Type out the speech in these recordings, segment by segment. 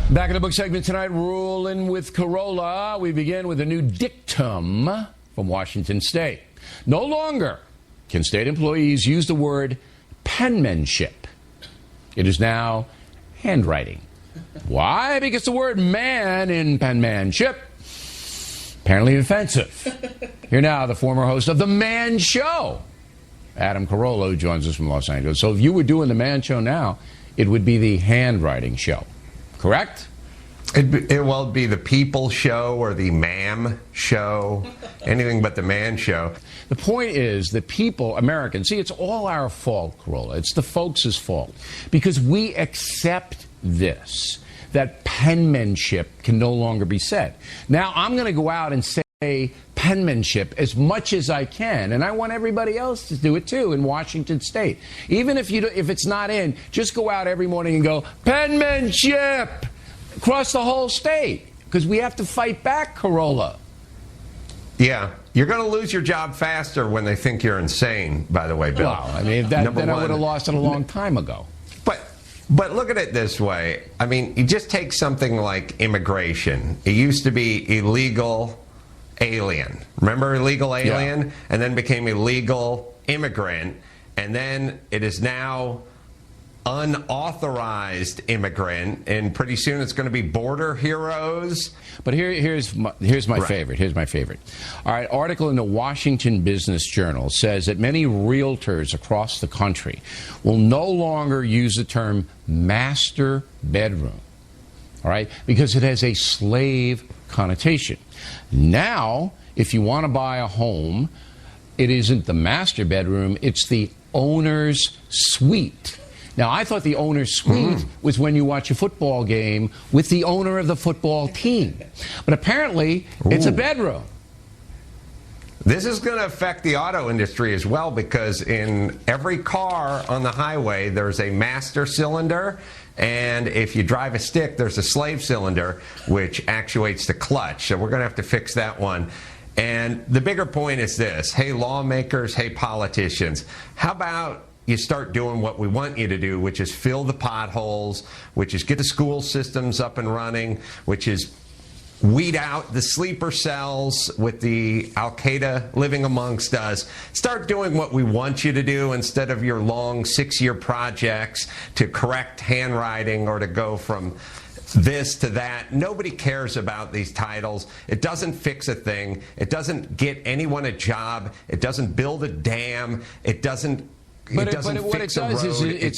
Back in the book segment tonight, rolling with Corolla. We begin with a new dictum from Washington State. No longer can state employees use the word penmanship. It is now handwriting. Why? Because the word man in penmanship apparently offensive. Here now, the former host of The Man Show, Adam Carolla, who joins us from Los Angeles. So if you were doing The Man Show now, it would be the handwriting show. Correct? It will be the People Show or the Ma'am Show, anything but the Man Show. The point is that people, Americans, see, it's all our fault, Carolla. It's the folks' fault. Because we accept this, that penmanship can no longer be said. Now, I'm going to go out and say penmanship as much as I can, and I want everybody else to do it too in Washington State. Even if it's not in, just go out every morning and go, penmanship, across the whole state, because we have to fight back, Carolla. Yeah, you're going to lose your job faster when they think you're insane, by the way, Bill. Well, I mean, then I would have lost it a long time ago. But look at it this way. I mean, you just take something like immigration. It used to be illegal alien. Remember illegal alien? Yeah. And then became illegal immigrant. And then it is now unauthorized immigrant. And pretty soon it's going to be border heroes. But here's my favorite. Here's my favorite. All right, article in the Washington Business Journal says that many realtors across the country will no longer use the term master bedroom. All right, because it has a slave connotation. Now, if you want to buy a home, it isn't the master bedroom, it's the owner's suite. Now, I thought the owner's suite was when you watch a football game with the owner of the football team. But apparently, it's a bedroom. This is going to affect the auto industry as well, because in every car on the highway, there's a master cylinder. And if you drive a stick, there's a slave cylinder, which actuates the clutch. So we're going to have to fix that one. And the bigger point is this. Hey, lawmakers, hey, politicians, how about you start doing what we want you to do, which is fill the potholes, which is get the school systems up and running, which is weed out the sleeper cells with the Al-Qaeda living amongst us. Start doing what we want you to do instead of your long 6-year projects to correct handwriting or to go from this to that. Nobody cares about these titles. It doesn't fix a thing. It doesn't get anyone a job. It doesn't build a dam. It doesn't what it does is it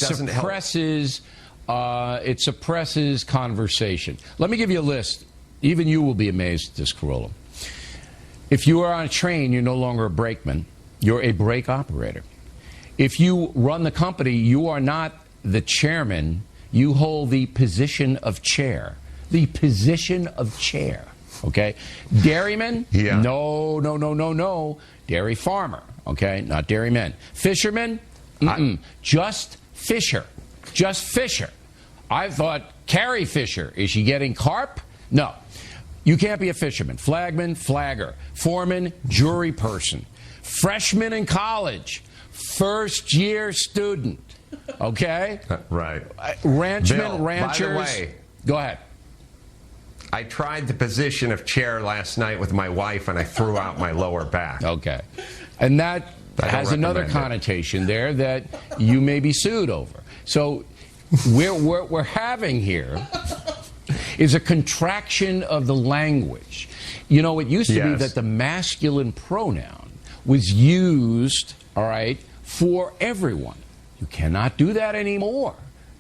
suppresses conversation. Let me give you a list. Even you will be amazed at this, Carolla. If you are on a train, you're no longer a brakeman. You're a brake operator. If you run the company, you are not the chairman. You hold the position of chair. The position of chair. Okay? Dairyman? Yeah. No. Dairy farmer. Okay? Not dairymen. Fisherman? Just Fisher. Just Fisher. I thought Carrie Fisher. Is she getting carp? No. You can't be a fisherman. Flagman, flagger. Foreman, jury person. Freshman in college. First year student. Okay? Right. Ranchman, Bill, ranchers. by the way, go ahead. I tried the position of chair last night with my wife, and I threw out my lower back. Okay. And that has another connotation there that you may be sued over. So we're having here is a contraction of the language. You know, it used to be that the masculine pronoun was used, all right, for everyone. You cannot do that anymore.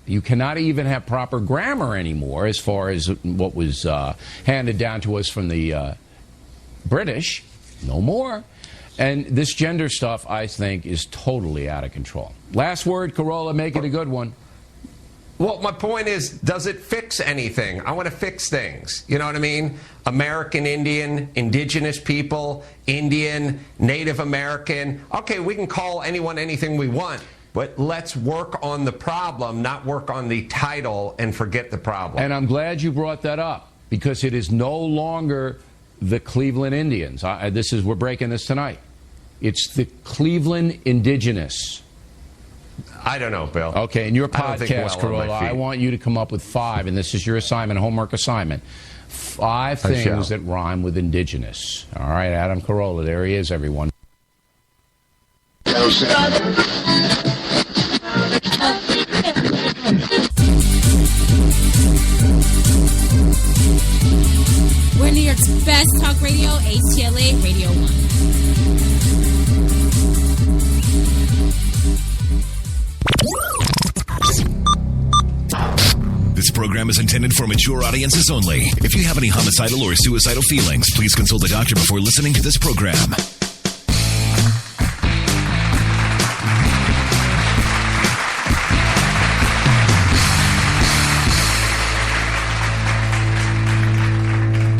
You cannot even have proper grammar anymore as far as what was handed down to us from the British. No more. And this gender stuff, I think, is totally out of control. Last word, Carolla, make it a good one. Well, my point is, does it fix anything? I want to fix things. You know what I mean? American Indian, indigenous people, Indian, Native American. Okay, we can call anyone anything we want, but let's work on the problem, not work on the title and forget the problem. And I'm glad you brought that up, because it is no longer the Cleveland Indians. We're breaking this tonight. It's the Cleveland Indigenous. I don't know, Bill. Okay, in your I don't think podcast, well on my Carolla, feet. I want you to come up with 5, and this is your assignment, homework assignment. 5 things that rhyme with indigenous. All right, Adam Carolla, there he is, everyone. We're New York's best talk radio, HTLA Radio 1. This program is intended for mature audiences only. If you have any homicidal or suicidal feelings, please consult a doctor before listening to this program.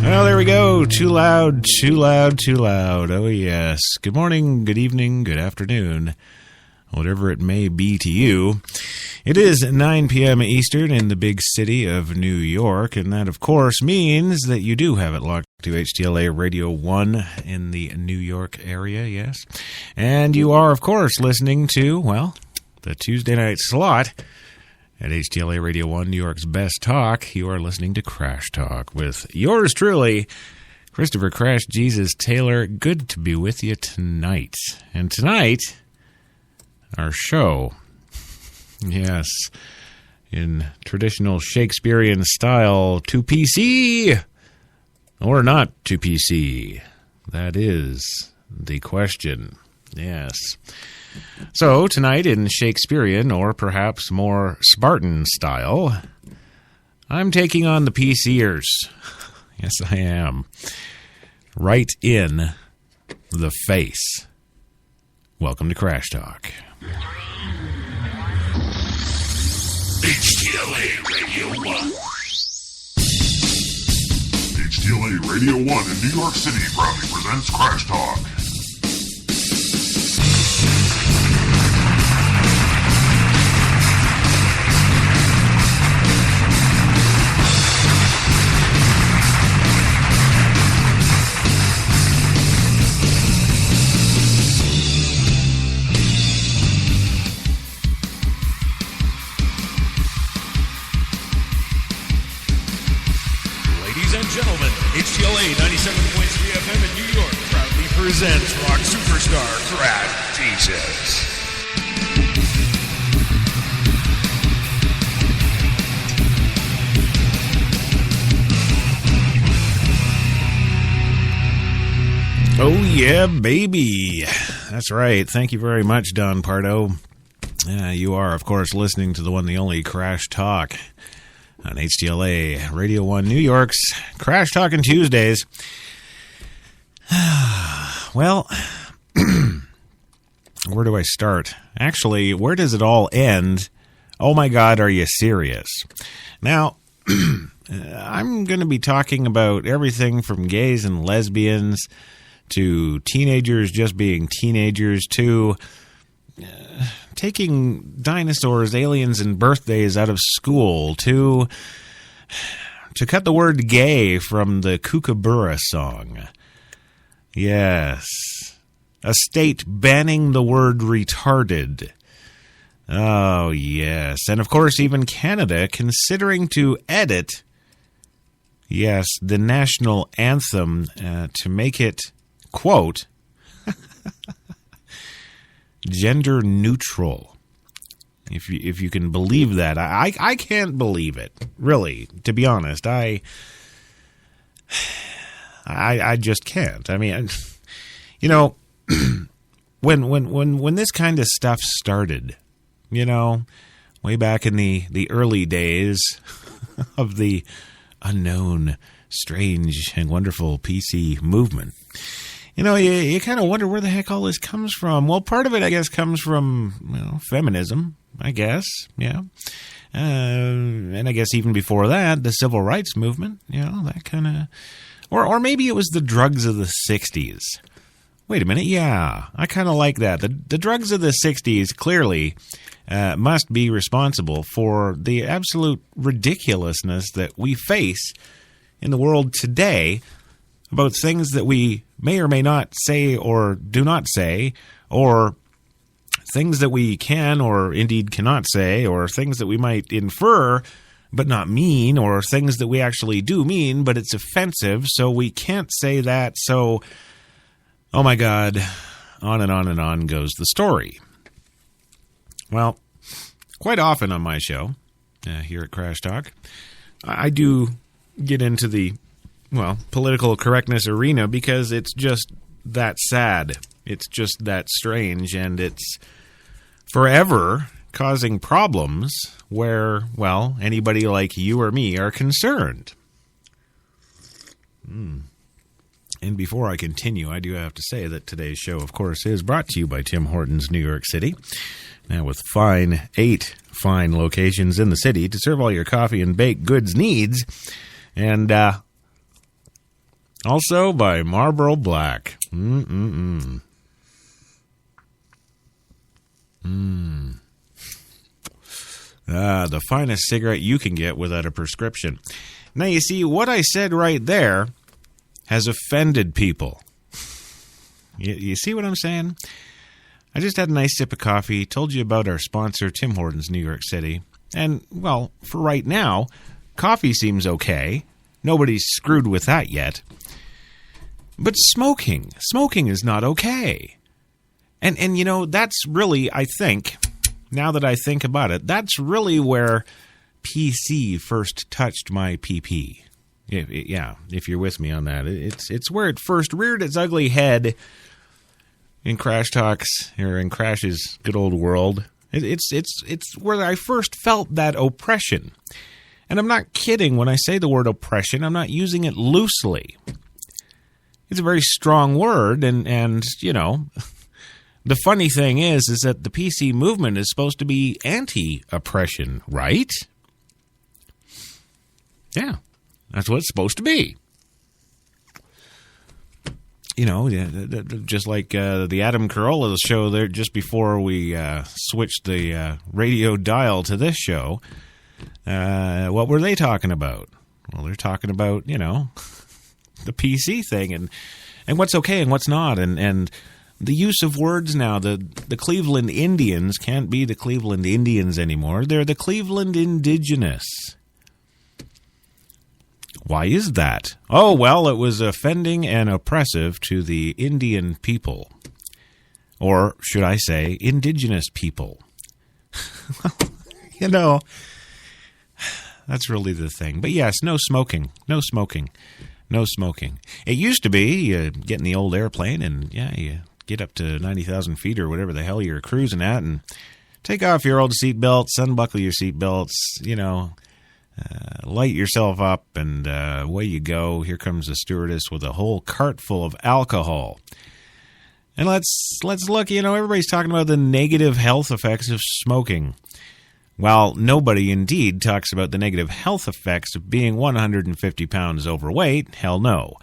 Well, there we go. Too loud, too loud, too loud. Oh, yes. Good morning, good evening, good afternoon, whatever it may be to you. It is 9 p.m. Eastern in the big city of New York, and that, of course, means that you do have it locked to HTLA Radio 1 in the New York area, yes. And you are, of course, listening to, well, the Tuesday night slot at HTLA Radio 1, New York's best talk. You are listening to Crash Talk with yours truly, Christopher Crash Jesus Taylor. Good to be with you tonight. And tonight, our show, yes, in traditional Shakespearian style, 2PC or not 2PC? That is the question. Yes. So, tonight in Shakespearian, or perhaps more Spartan style, I'm taking on the PCers. Yes, I am. Right in the face. Welcome to Crash Talk. HTLA Radio 1. HTLA Radio 1 in New York City proudly presents Crash Talk. Gentlemen, HTLA 97.3 FM in New York proudly presents rock superstar Crash Jesus. Oh, yeah, baby. That's right. Thank you very much, Don Pardo. You are, of course, listening to the one, the only Crash Talk on HTLA Radio 1 New York's Crash Talkin' Tuesdays. Well, where do I start? Actually, where does it all end? Oh my God, are you serious? Now, I'm going to be talking about everything from gays and lesbians to teenagers just being teenagers to taking dinosaurs, aliens, and birthdays out of school to cut the word gay from the Kookaburra song. Yes. A state banning the word retarded. Oh, yes. And, of course, even Canada considering to edit, yes, the national anthem to make it, quote, gender neutral. If you can believe that. I can't believe it, really, to be honest. I just can't. I mean, you know, when this kind of stuff started, you know, way back in the early days of the unknown, strange, and wonderful PC movement, you know, you kind of wonder where the heck all this comes from. Well, part of it, I guess, comes from, you know, feminism, I guess, yeah. And I guess even before that, the civil rights movement, you know, that kind of... Or maybe it was the drugs of the 60s. Wait a minute, yeah, I kind of like that. The drugs of the 60s clearly must be responsible for the absolute ridiculousness that we face in the world today about things that we may or may not say or do not say, or things that we can or indeed cannot say, or things that we might infer but not mean, or things that we actually do mean but it's offensive, so we can't say that. So, oh my God, on and on goes the story. Well, quite often on my show, here at Crash Talk, I do get into the, political correctness arena because it's just that sad. It's just that strange, and it's forever causing problems where, anybody like you or me are concerned. And before I continue, I do have to say that today's show, of course, is brought to you by Tim Hortons, New York City. Now, with 8 fine locations in the city to serve all your coffee and baked goods needs. And also by Marlboro Black. The finest cigarette you can get without a prescription. Now, you see, what I said right there has offended people. You see what I'm saying? I just had a nice sip of coffee, told you about our sponsor, Tim Hortons, New York City. And, for right now, coffee seems okay. Nobody's screwed with that yet. But smoking is not okay. And that's really, I think, now that I think about it, that's really where PC first touched my PP. If you're with me on that. It's where it first reared its ugly head in Crash Talks, or in Crash's good old world. It's where I first felt that oppression. And I'm not kidding when I say the word oppression. I'm not using it loosely. It's a very strong word, and the funny thing is that the PC movement is supposed to be anti-oppression, right? Yeah, that's what it's supposed to be. Just like the Adam Carolla show there, just before we switched the radio dial to this show, what were they talking about? Well, they're talking about, the PC thing and what's okay and what's not, and the use of words now. The Cleveland Indians can't be the Cleveland Indians anymore. They're the Cleveland Indigenous. Why is that? Oh, well, it was offending and oppressive to the Indian people. Or should I say, indigenous people. That's really the thing. But yes, no smoking. No smoking. No smoking. It used to be you get in the old airplane and, you get up to 90,000 feet or whatever the hell you're cruising at and take off your old seatbelts, unbuckle your seatbelts, light yourself up, and away you go. Here comes the stewardess with a whole cart full of alcohol. And let's look, everybody's talking about the negative health effects of smoking. Well, nobody indeed talks about the negative health effects of being 150 pounds overweight. Hell no.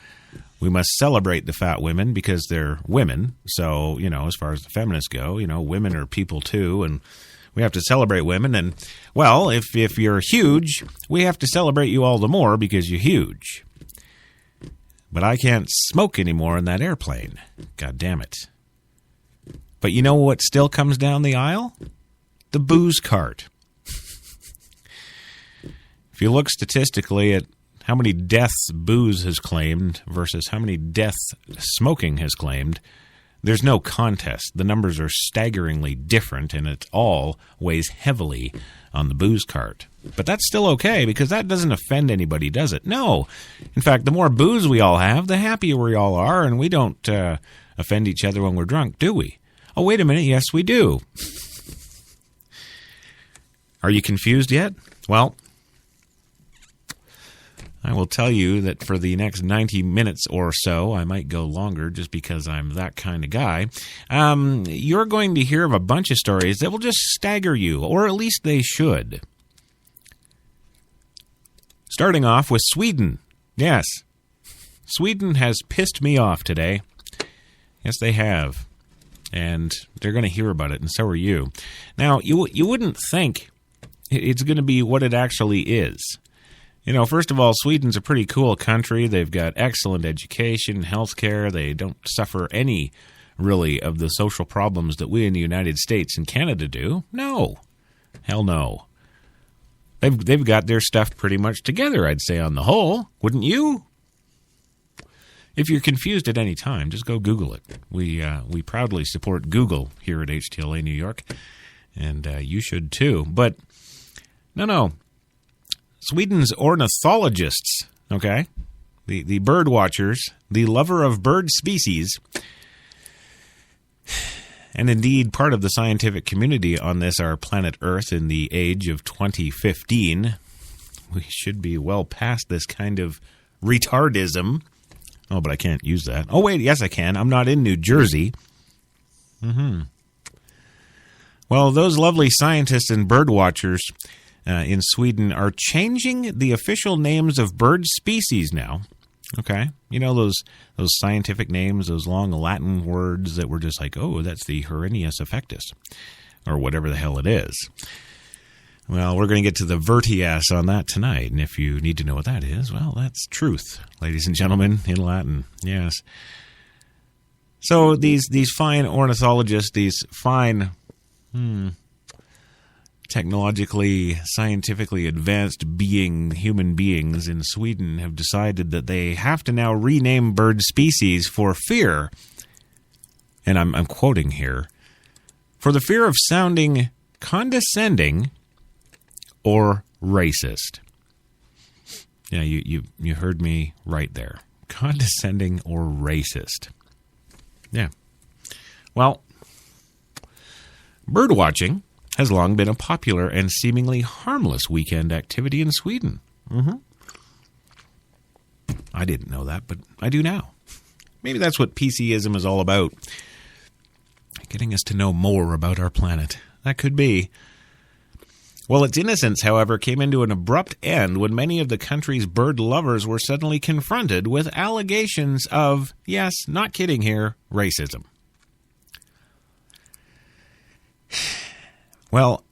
We must celebrate the fat women because they're women. So, as far as the feminists go, women are people too, and we have to celebrate women. And, well, if you're huge, we have to celebrate you all the more because you're huge. But I can't smoke anymore in that airplane. God damn it. But you know what still comes down the aisle? The booze cart. If you look statistically at how many deaths booze has claimed versus how many deaths smoking has claimed, there's no contest. The numbers are staggeringly different, and it all weighs heavily on the booze cart. But that's still okay, because that doesn't offend anybody, does it? No. In fact, the more booze we all have, the happier we all are, and we don't offend each other when we're drunk, do we? Oh, wait a minute. Yes, we do. Are you confused yet? Well, I will tell you that for the next 90 minutes or so, I might go longer just because I'm that kind of guy, you're going to hear of a bunch of stories that will just stagger you, or at least they should. Starting off with Sweden. Yes, Sweden has pissed me off today. Yes, they have. And they're going to hear about it, and so are you. Now, you wouldn't think it's going to be what it actually is. First of all, Sweden's a pretty cool country. They've got excellent education, healthcare. They don't suffer any really, of the social problems that we in the United States and Canada do? No. Hell no. They've got their stuff pretty much together, I'd say, on the whole. Wouldn't you? If you're confused at any time, just go Google it. We proudly support Google here at HTLA New York, and you should too. But no. Sweden's ornithologists, okay, the bird watchers, the lover of bird species, and indeed part of the scientific community on this, our planet Earth, in the age of 2015. We should be well past this kind of retardism. Oh, but I can't use that. Oh, wait, yes, I can. I'm not in New Jersey. Well, those lovely scientists and bird watchers in Sweden are changing the official names of bird species now. Okay? You know those scientific names, those long Latin words that were just like, oh, that's the Herinius affectus, or whatever the hell it is. Well, we're going to get to the Vertias on that tonight, and if you need to know what that is, well, that's truth, ladies and gentlemen, in Latin, yes. So these fine ornithologists, these fine technologically, scientifically advanced human beings in Sweden have decided that they have to now rename bird species for fear, and I'm quoting here, for the fear of sounding condescending or racist. Yeah, you heard me right there. Condescending or racist. Yeah. Well, bird watching has long been a popular and seemingly harmless weekend activity in Sweden. I didn't know that, but I do now. Maybe that's what PCism is all about. Getting us to know more about our planet. That could be. Well, its innocence, however, came into an abrupt end when many of the country's bird lovers were suddenly confronted with allegations of, yes, not kidding here, racism. Well,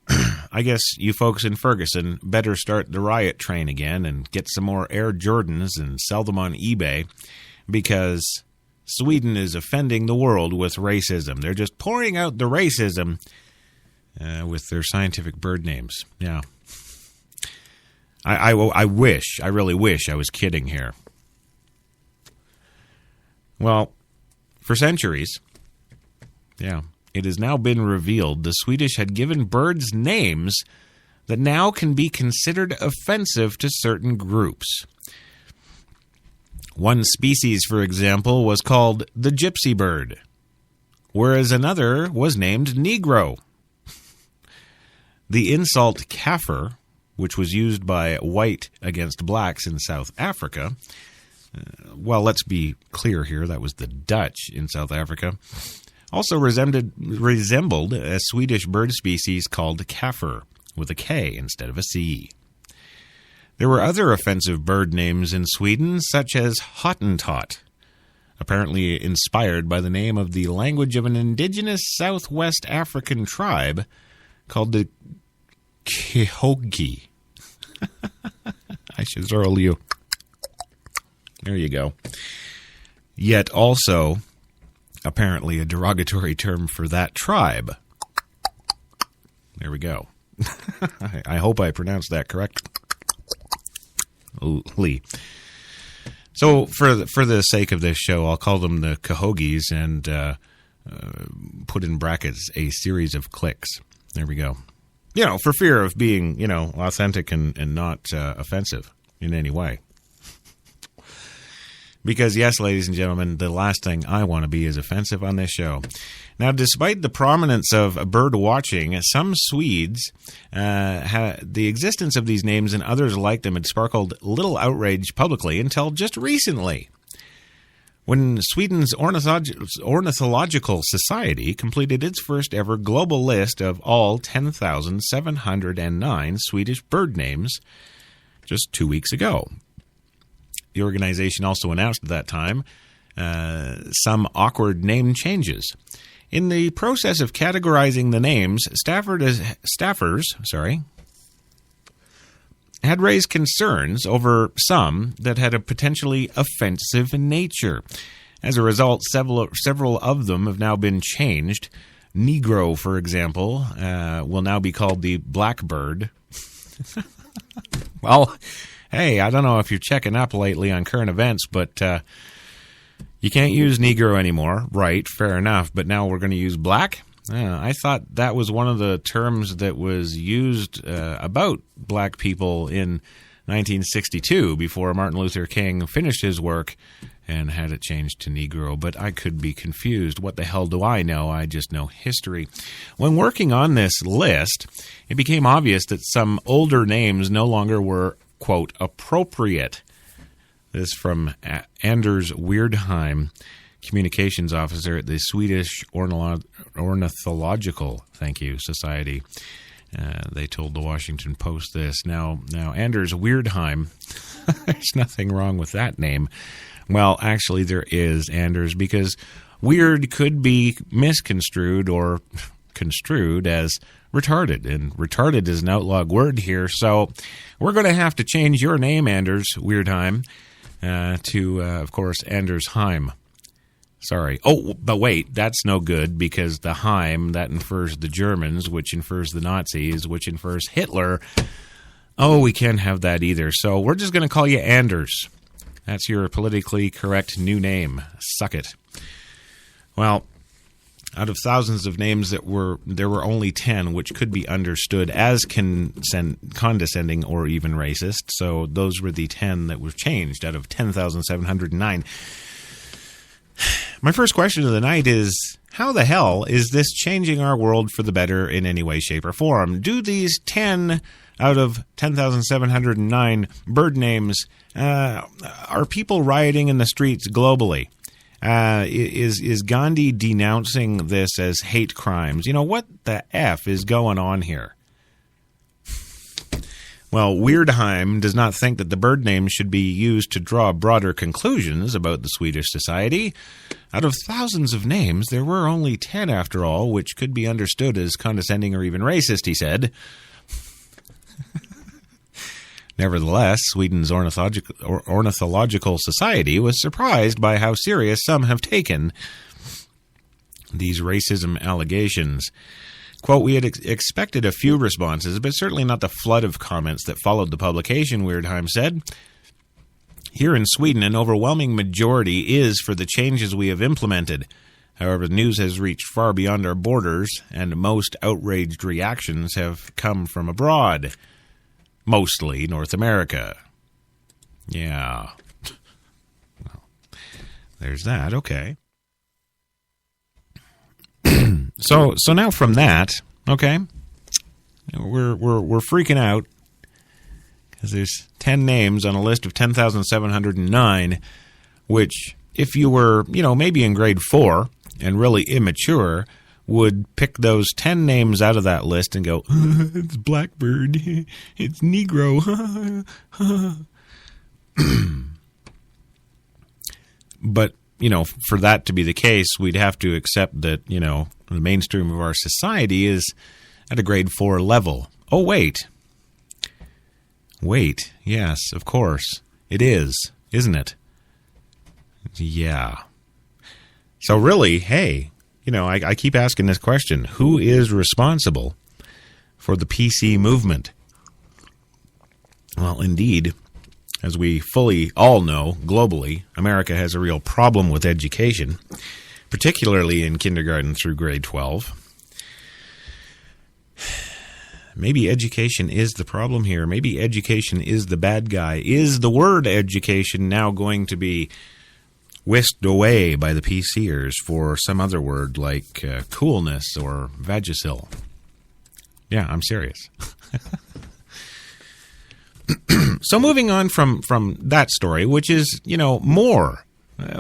I guess you folks in Ferguson better start the riot train again and get some more Air Jordans and sell them on eBay, because Sweden is offending the world with racism. They're just pouring out the racism with their scientific bird names. Yeah. I really wish I was kidding here. Well, for centuries, it has now been revealed the Swedish had given birds names that now can be considered offensive to certain groups. One species, for example, was called the gypsy bird, whereas another was named Negro. The insult Kaffir, which was used by white against blacks in South Africa, well, let's be clear here, that was the Dutch in South Africa, also resembled a Swedish bird species called Kaffir, with a K instead of a C. There were other offensive bird names in Sweden, such as Hottentot, apparently inspired by the name of the language of an indigenous Southwest African tribe called the Kihogi. I should throw you. There you go. Yet also, apparently, a derogatory term for that tribe. There we go. I hope I pronounced that correct. Lee. So, for the sake of this show, I'll call them the Kahogis and put in brackets a series of clicks. There we go. For fear of being, authentic and not offensive in any way. Because, yes, ladies and gentlemen, the last thing I want to be is offensive on this show. Now, despite the prominence of bird watching, some Swedes, the existence of these names and others like them had sparkled little outrage publicly until just recently, when Sweden's Ornithological Society completed its first ever global list of all 10,709 Swedish bird names just 2 weeks ago. The organization also announced at that time some awkward name changes. In the process of categorizing the names, staffers had raised concerns over some that had a potentially offensive nature. As a result, several of them have now been changed. Negro, for example, will now be called the Blackbird. Well, hey, I don't know if you're checking up lately on current events, but you can't use Negro anymore. Right, fair enough. But now we're going to use black? I thought that was one of the terms that was used about black people in 1962 before Martin Luther King finished his work and had it changed to Negro. But I could be confused. What the hell do I know? I just know history. When working on this list, it became obvious that some older names no longer were, quote, appropriate. This from Anders Weirdheim, communications officer at the Swedish Ornithological Society. They told the Washington Post this. Now Anders Weirdheim, there's nothing wrong with that name. Well, actually there is, Anders, because weird could be misconstrued or construed as retarded, and retarded is an outlawed word here, so we're going to have to change your name, Anders Weirdheim, to, of course, Anders Heim. Sorry. Oh, but wait, that's no good, because the Heim, that infers the Germans, which infers the Nazis, which infers Hitler. Oh, we can't have that either, so we're just going to call you Anders. That's your politically correct new name. Suck it. Well, out of thousands of names there were only 10 which could be understood as condescending or even racist. So those were the 10 that were changed out of 10,709. My first question of the night is, how the hell is this changing our world for the better in any way, shape, or form? Do these 10 out of 10,709 bird names, are people rioting in the streets globally? Is Gandhi denouncing this as hate crimes? You know, what the F is going on here? Well, Weirdheim does not think that the bird names should be used to draw broader conclusions about the Swedish society. Out of thousands of names, there were only 10 after all, which could be understood as condescending or even racist, he said. Nevertheless, Sweden's Ornithological Society was surprised by how serious some have taken these racism allegations. Quote, we had expected a few responses, but certainly not the flood of comments that followed the publication, Weirdheim said. Here in Sweden, an overwhelming majority is for the changes we have implemented. However, the news has reached far beyond our borders, and most outraged reactions have come from abroad. Mostly North America. Yeah. Well, there's that. Okay. So now from that, okay, we're freaking out because there's 10 names on a list of 10,709, which if you were, maybe in grade 4 and really immature, would pick those 10 names out of that list and go, it's Blackbird, it's Negro. But, for that to be the case, we'd have to accept that, the mainstream of our society is at a grade 4 level. Oh, wait. Yes, of course. It is, isn't it? Yeah. So really, hey, I keep asking this question. Who is responsible for the PC movement? Well, indeed, as we fully all know, globally, America has a real problem with education, particularly in kindergarten through grade 12. Maybe education is the problem here. Maybe education is the bad guy. Is the word education now going to be whisked away by the PCers for some other word like coolness or Vagisil? Yeah, I'm serious. So moving on from that story, which is, more,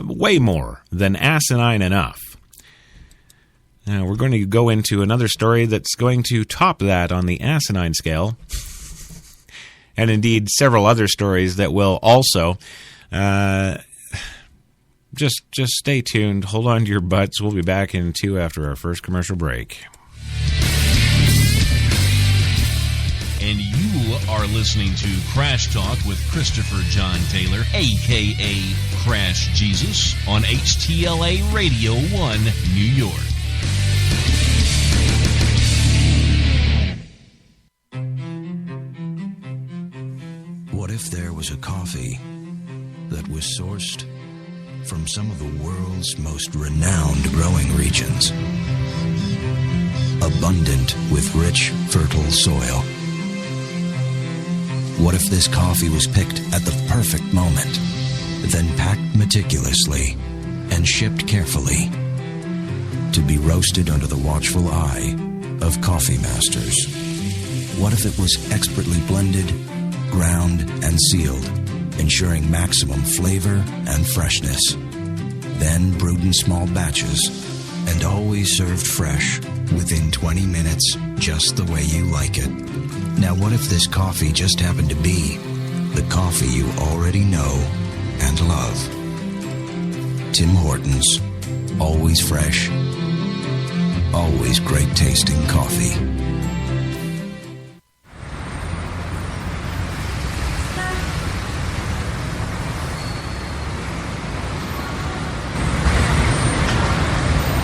way more than asinine enough. We're going to go into another story that's going to top that on the asinine scale. And indeed, several other stories that will also... Just stay tuned. Hold on to your butts. We'll be back in 2 after our first commercial break. and you are listening to Crash Talk with Christopher John Taylor, a.k.a. Crash Jesus, on HTLA Radio 1, New York. What if there was a coffee that was sourced from some of the world's most renowned growing regions, abundant with rich, fertile soil? What if this coffee was picked at the perfect moment, then packed meticulously and shipped carefully to be roasted under the watchful eye of coffee masters? What if it was expertly blended, ground, and sealed, ensuring maximum flavor and freshness, then brewed in small batches and always served fresh within 20 minutes, just the way you like it? Now, what if this coffee just happened to be the coffee you already know and love? Tim Hortons, always fresh, always great tasting coffee.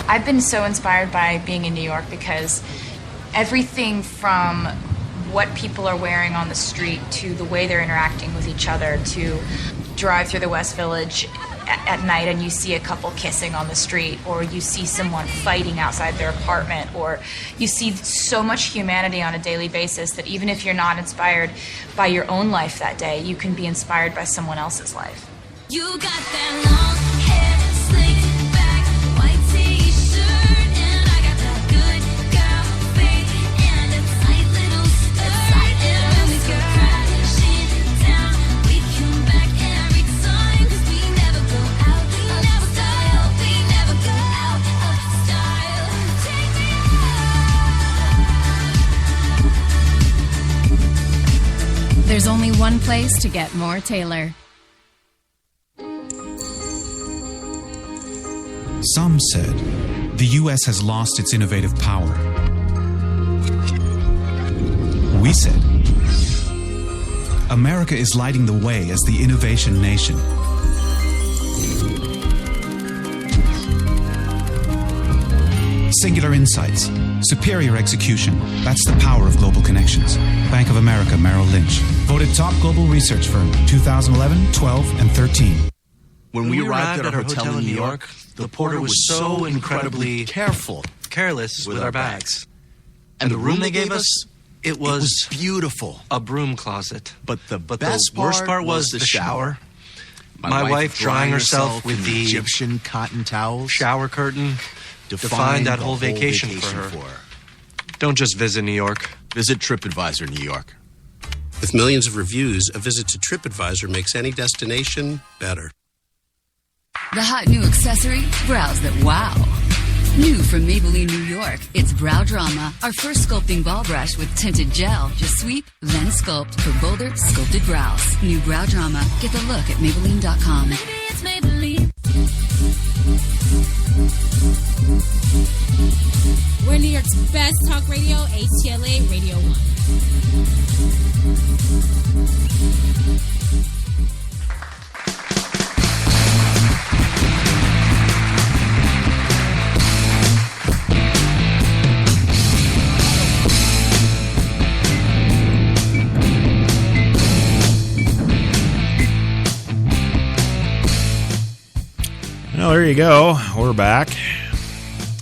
I've been so inspired by being in New York because everything from what people are wearing on the street to the way they're interacting with each other, to drive through the West Village at night and you see a couple kissing on the street, or you see someone fighting outside their apartment, or you see so much humanity on a daily basis that even if you're not inspired by your own life that day, you can be inspired by someone else's life. You got that long hair, slicked back, white t-shirt, and I got that good girl face and a tight little skirt. And when we go crashing down, we come back every time, 'cause we never go out of style. We never go out of style. Take me out. There's only one place to get more Taylor. Some said the U.S. has lost its innovative power. We said America is lighting the way as the innovation nation. Singular insights, superior execution. That's the power of global connections. Bank of America, Merrill Lynch. Voted top global research firm 2011, 12, and 13. When we arrived at our hotel in New York, the porter was so incredibly careless with our bags. And the room they gave us, it was beautiful. A broom closet. But the worst part was the shower. My wife drying herself with the Egyptian cotton towels. Shower curtain defined that whole vacation for her. Don't just visit New York. Visit TripAdvisor New York. With millions of reviews, a visit to TripAdvisor makes any destination better. The hot new accessory, brows that wow. New from Maybelline, New York, it's Brow Drama, our first sculpting ball brush with tinted gel. Just sweep, then sculpt for bolder, sculpted brows. New Brow Drama. Get the look at Maybelline.com. Maybe it's Maybelline. We're New York's best talk radio, HTLA Radio 1. Well, there you go. We're back.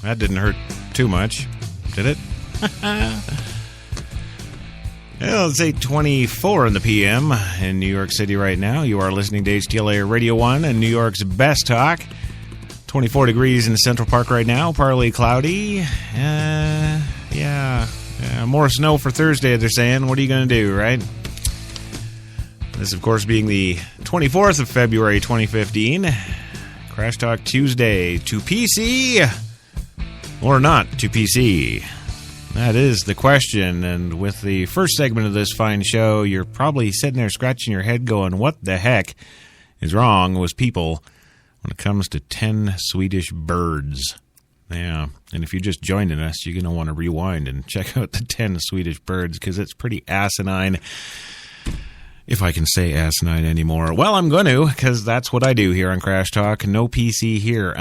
That didn't hurt too much, did it? Well, it's 8:24 in the PM in New York City right now. You are listening to HTLA Radio 1 and New York's best talk. 24 degrees in Central Park right now, partly cloudy. More snow for Thursday, they're saying. What are you going to do, right? This, of course, being the 24th of February, 2015. Crash Talk Tuesday, to PC or not to PC? That is the question. And with the first segment of this fine show, you're probably sitting there scratching your head going, what the heck is wrong with people when it comes to 10 Swedish birds? Yeah, and if you're just joining us, you're going to want to rewind and check out the 10 Swedish birds, because it's pretty asinine. If I can say asinine anymore. Well, I'm going to, because that's what I do here on Crash Talk. No PC here.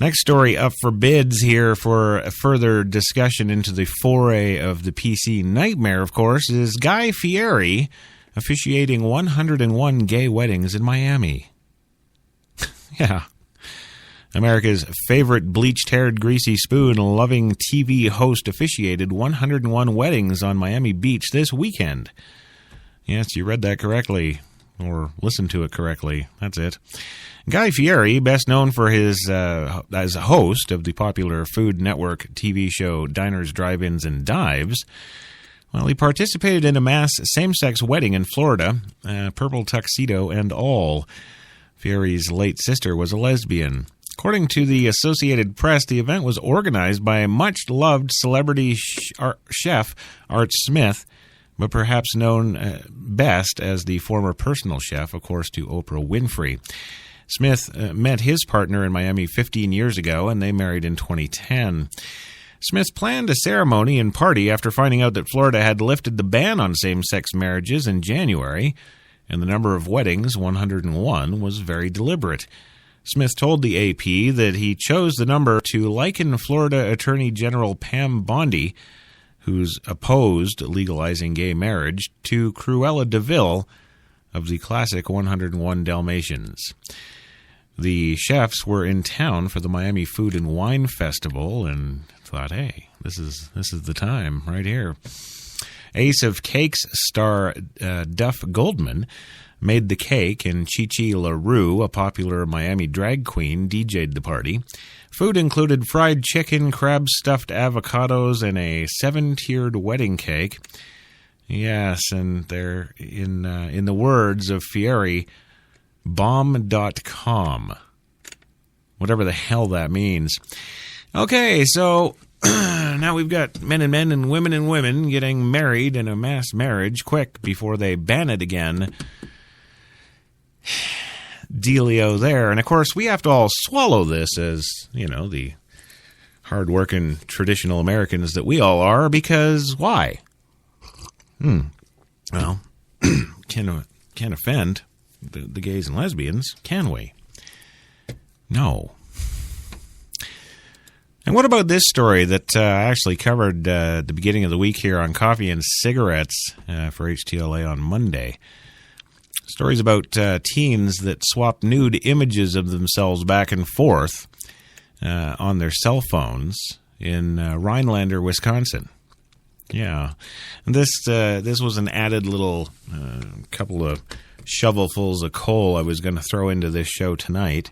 Next story up for bids here for a further discussion into the foray of the PC nightmare, of course, is Guy Fieri officiating 101 gay weddings in Miami. Yeah. America's favorite bleached-haired, greasy spoon-loving TV host officiated 101 weddings on Miami Beach this weekend. Yes, you read that correctly, or listened to it correctly. That's it. Guy Fieri, best known for his as a host of the popular Food Network TV show Diners, Drive-Ins, and Dives, well, he participated in a mass same-sex wedding in Florida, purple tuxedo and all. Fieri's late sister was a lesbian. According to the Associated Press, the event was organized by a much-loved celebrity chef, Art Smith, but perhaps known best as the former personal chef, of course, to Oprah Winfrey. Smith met his partner in Miami 15 years ago, and they married in 2010. Smith planned a ceremony and party after finding out that Florida had lifted the ban on same-sex marriages in January, and the number of weddings, 101, was very deliberate. Smith told the AP that he chose the number to liken Florida Attorney General Pam Bondi, who's opposed legalizing gay marriage, to Cruella de Vil of the classic 101 Dalmatians. The chefs were in town for the Miami Food and Wine Festival and thought, hey, this is the time right here. Ace of Cakes star Duff Goldman made the cake, and Chi Chi LaRue, a popular Miami drag queen, DJ'd the party. Food included fried chicken, crab-stuffed avocados, and a 7-tiered wedding cake. Yes, and they're, in the words of Fieri, bomb.com. Whatever the hell that means. Okay, so now we've got men and women getting married in a mass marriage quick before they ban it again. Dealio there. And of course, we have to all swallow this as, the hard-working traditional Americans that we all are, because why? Well, can't offend the gays and lesbians, can we? No. And what about this story that I actually covered at the beginning of the week here on Coffee and Cigarettes for HTLA on Monday? Stories about teens that swap nude images of themselves back and forth on their cell phones in Rhinelander, Wisconsin. Yeah, and this was an added little couple of shovelfuls of coal I was going to throw into this show tonight.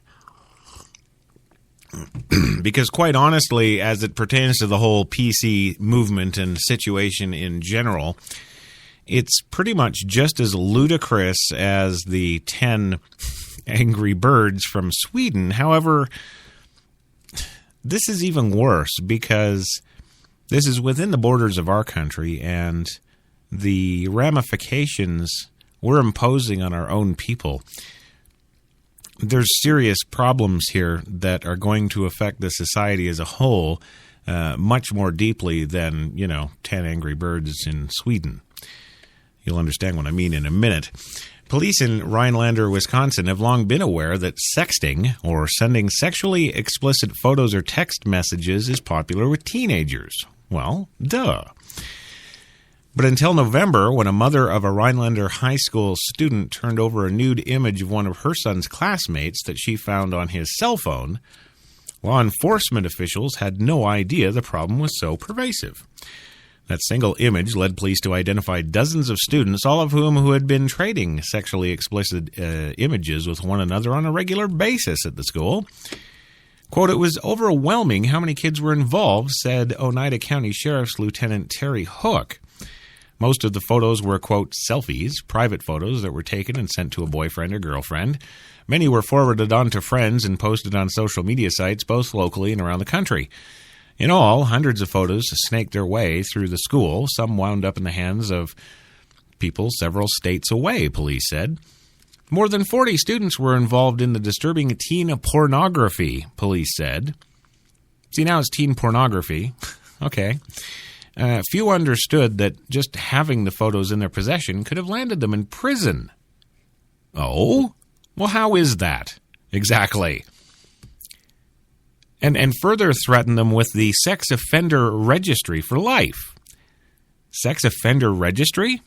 Because quite honestly, as it pertains to the whole PC movement and situation in general, it's pretty much just as ludicrous as the 10 angry birds from Sweden. However, this is even worse because this is within the borders of our country, and the ramifications we're imposing on our own people. There's serious problems here that are going to affect the society as a whole much more deeply than, 10 angry birds in Sweden. You'll understand what I mean in a minute. Police in Rhinelander, Wisconsin have long been aware that sexting, or sending sexually explicit photos or text messages, is popular with teenagers. Well, duh. But until November, when a mother of a Rhinelander high school student turned over a nude image of one of her son's classmates that she found on his cell phone, law enforcement officials had no idea the problem was so pervasive. That single image led police to identify dozens of students, all of whom who had been trading sexually explicit images with one another on a regular basis at the school. Quote, "It was overwhelming how many kids were involved," said Oneida County Sheriff's Lieutenant Terry Hook. Most of the photos were, quote, selfies, private photos that were taken and sent to a boyfriend or girlfriend. Many were forwarded on to friends and posted on social media sites, both locally and around the country. In all, hundreds of photos snaked their way through the school. Some wound up in the hands of people several states away, police said. More than 40 students were involved in the disturbing teen pornography, police said. See, now it's teen pornography. Okay. Few understood that just having the photos in their possession could have landed them in prison. Oh? Well, how is that? Exactly. And further threatened them with the sex offender registry for life. Sex offender registry?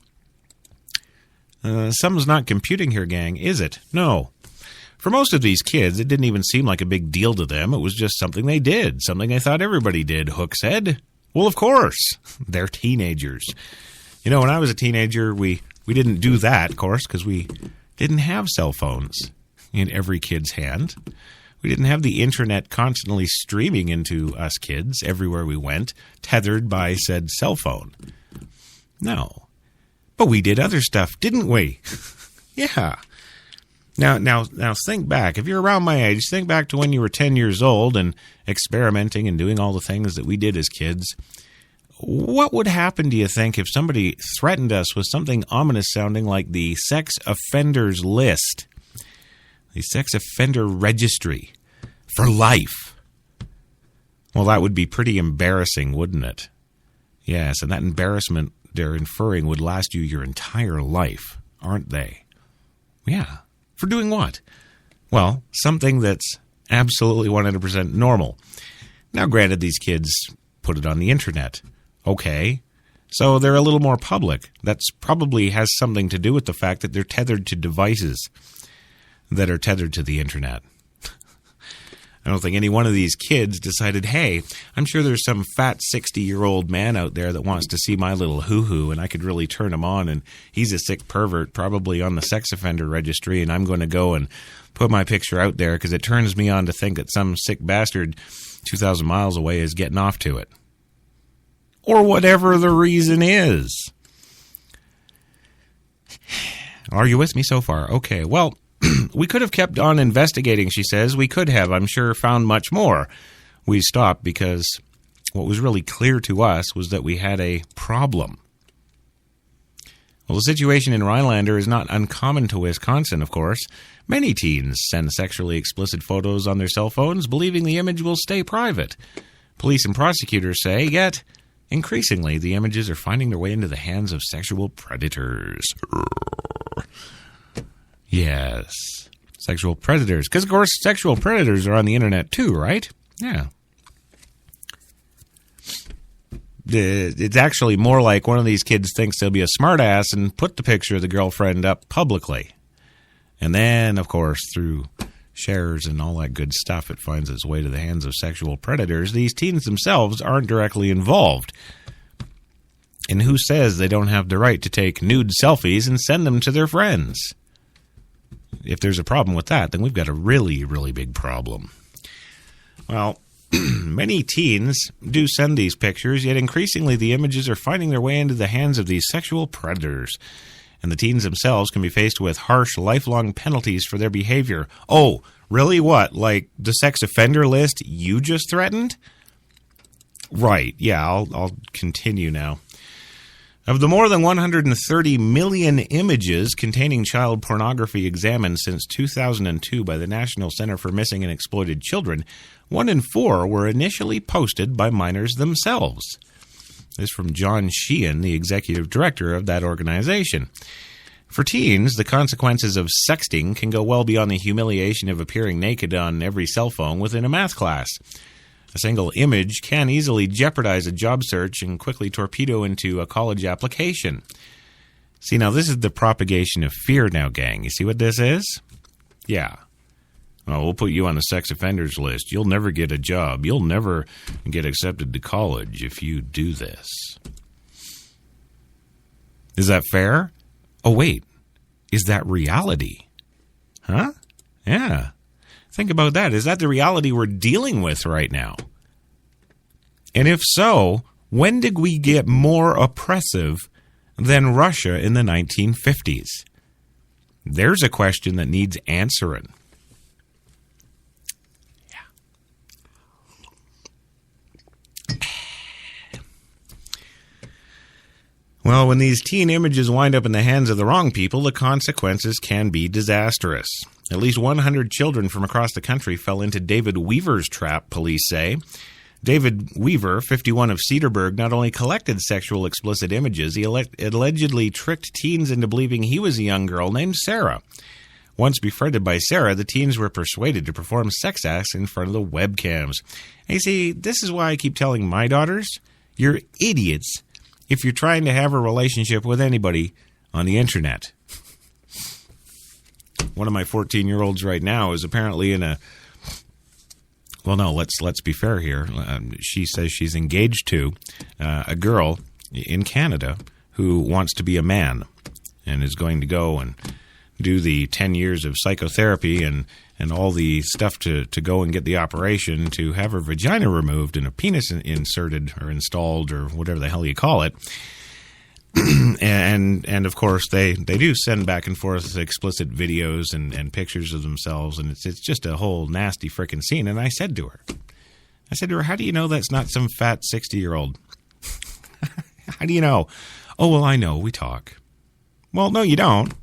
Something's not computing here, gang, is it? No. For most of these kids, it didn't even seem like a big deal to them. It was just something they did, something they thought everybody did, Hook said. Well, of course. They're teenagers. You know, when I was a teenager, we didn't do that, of course, because we didn't have cell phones in every kid's hand. We didn't have the internet constantly streaming into us kids everywhere we went, tethered by said cell phone. No. But we did other stuff, didn't we? Yeah. Now think back. If you're around my age, think back to when you were 10 years old and experimenting and doing all the things that we did as kids. What would happen, do you think, if somebody threatened us with something ominous sounding like the sex offenders list? The sex offender registry for life. Well, that would be pretty embarrassing, wouldn't it? Yes, and that embarrassment they're inferring would last you your entire life, aren't they? Yeah. For doing what? Well, something that's absolutely 100% normal. Now, granted, these kids put it on the internet. Okay. So they're a little more public. That's probably has something to do with the fact that they're tethered to devices that are tethered to the internet. I don't think any one of these kids decided, hey, I'm sure there's some fat 60-year-old man out there that wants to see my little hoo-hoo, and I could really turn him on, and he's a sick pervert, probably on the sex offender registry, and I'm going to go and put my picture out there because it turns me on to think that some sick bastard 2,000 miles away is getting off to it. Or whatever the reason is. Are you with me so far? Okay, well, we could have kept on investigating, she says. We could have, I'm sure, found much more. We stopped because what was really clear to us was that we had a problem. Well, the situation in Rhinelander is not uncommon to Wisconsin, of course. Many teens send sexually explicit photos on their cell phones, believing the image will stay private. Police and prosecutors say, yet, increasingly, the images are finding their way into the hands of sexual predators. Yes, sexual predators. Because, of course, sexual predators are on the internet too, right? Yeah. It's actually more like one of these kids thinks they'll be a smartass and put the picture of the girlfriend up publicly. And then, of course, through shares and all that good stuff, it finds its way to the hands of sexual predators. These teens themselves aren't directly involved. And who says they don't have the right to take nude selfies and send them to their friends? If there's a problem with that, then we've got a really, really big problem. Well, many teens do send these pictures, yet increasingly the images are finding their way into the hands of these sexual predators. And the teens themselves can be faced with harsh, lifelong penalties for their behavior. Oh, really? What? Like the sex offender list you just threatened? Right. Yeah, I'll continue now. Of the more than 130 million images containing child pornography examined since 2002 by the National Center for Missing and Exploited Children, 1 in 4 were initially posted by minors themselves. This is from John Sheehan, the executive director of that organization. For teens, the consequences of sexting can go well beyond the humiliation of appearing naked on every cell phone within a math class. A single image can easily jeopardize a job search and quickly torpedo into a college application. See, now this is the propagation of fear now, gang. You see what this is? Yeah. Well, we'll put you on the sex offenders list. You'll never get a job. You'll never get accepted to college if you do this. Is that fair? Oh, wait. Is that reality? Huh? Yeah. Think about that. Is that the reality we're dealing with right now? And if so, when did we get more oppressive than Russia in the 1950s? There's a question that needs answering. Well, when these teen images wind up in the hands of the wrong people, the consequences can be disastrous. At least 100 children from across the country fell into David Weaver's trap, police say. David Weaver, 51 of Cedarburg, not only collected sexual explicit images, he allegedly tricked teens into believing he was a young girl named Sarah. Once befriended by Sarah, the teens were persuaded to perform sex acts in front of the webcams. And you see, this is why I keep telling my daughters, you're idiots if you're trying to have a relationship with anybody on the internet. One of my 14-year-olds right now is apparently in a... Well, no, let's be fair here. She says she's engaged to a girl in Canada who wants to be a man and is going to go and do the 10 years of psychotherapy and all the stuff to go and get the operation to have her vagina removed and a penis inserted or installed or whatever the hell you call it. and of course they do send back and forth explicit videos and pictures of themselves, and it's just a whole nasty frickin' scene. And I said to her, how do you know that's not some fat 60-year-old? How do you know? Oh, well, I know, we talk. Well, no, you don't.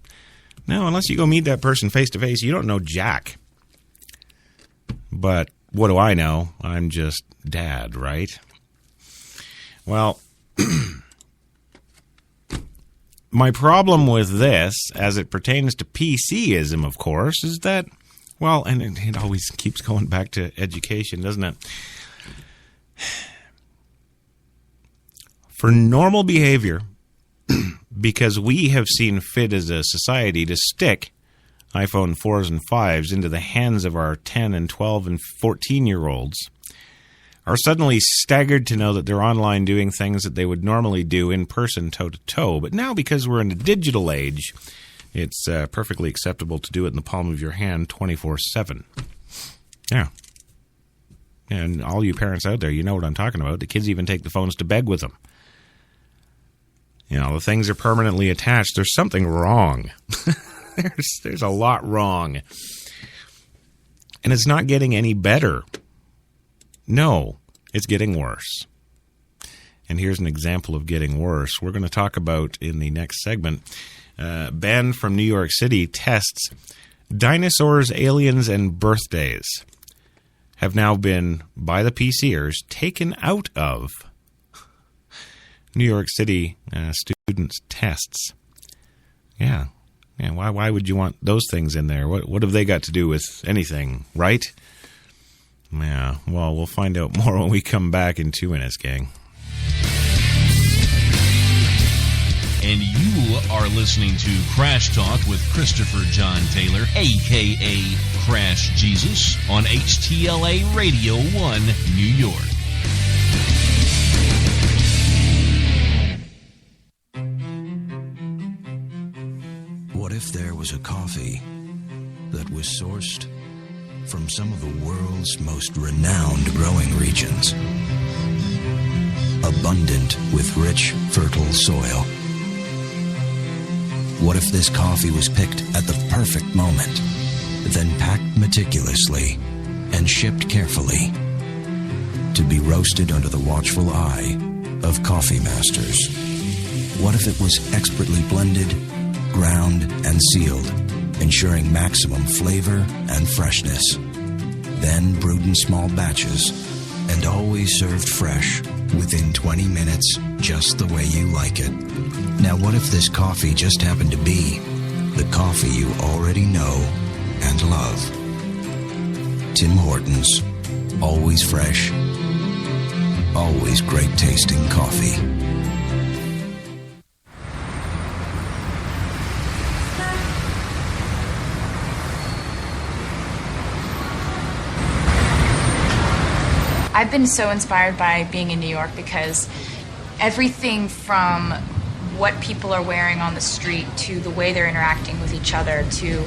No, unless you go meet that person face to face, you don't know jack. But what do I know? I'm just dad, right? Well, my problem with this, as it pertains to PCism, of course, is that, well, and it always keeps going back to education, doesn't it? For normal behavior, because we have seen fit as a society to stick iPhone 4s and 5s into the hands of our 10 and 12 and 14-year-olds, are suddenly staggered to know that they're online doing things that they would normally do in person, toe-to-toe. But now, because we're in a digital age, it's perfectly acceptable to do it in the palm of your hand 24/7. Yeah. And all you parents out there, you know what I'm talking about. The kids even take the phones to bed with them. You know, the things are permanently attached. There's something wrong. There's a lot wrong. And it's not getting any better. No, it's getting worse. And here's an example of getting worse. We're going to talk about, in the next segment, Ben from New York City tests dinosaurs, aliens, and birthdays have now been, by the PCers, taken out of New York City students' tests. Yeah. Why would you want those things in there? What have they got to do with anything, right? Yeah, well, we'll find out more when we come back in 2 minutes, gang. And you are listening to Crash Talk with Christopher John Taylor, a.k.a. Crash Jesus, on HTLA Radio 1, New York. What if there was a coffee that was sourced from some of the world's most renowned growing regions, abundant with rich, fertile soil? What if this coffee was picked at the perfect moment, then packed meticulously and shipped carefully to be roasted under the watchful eye of coffee masters? What if it was expertly blended, ground, and sealed, ensuring maximum flavor and freshness, then brewed in small batches and always served fresh within 20 minutes, just the way you like it? Now, what if this coffee just happened to be the coffee you already know and love? Tim Hortons, always fresh, always great tasting coffee. I've been so inspired by being in New York because everything from what people are wearing on the street to the way they're interacting with each other, to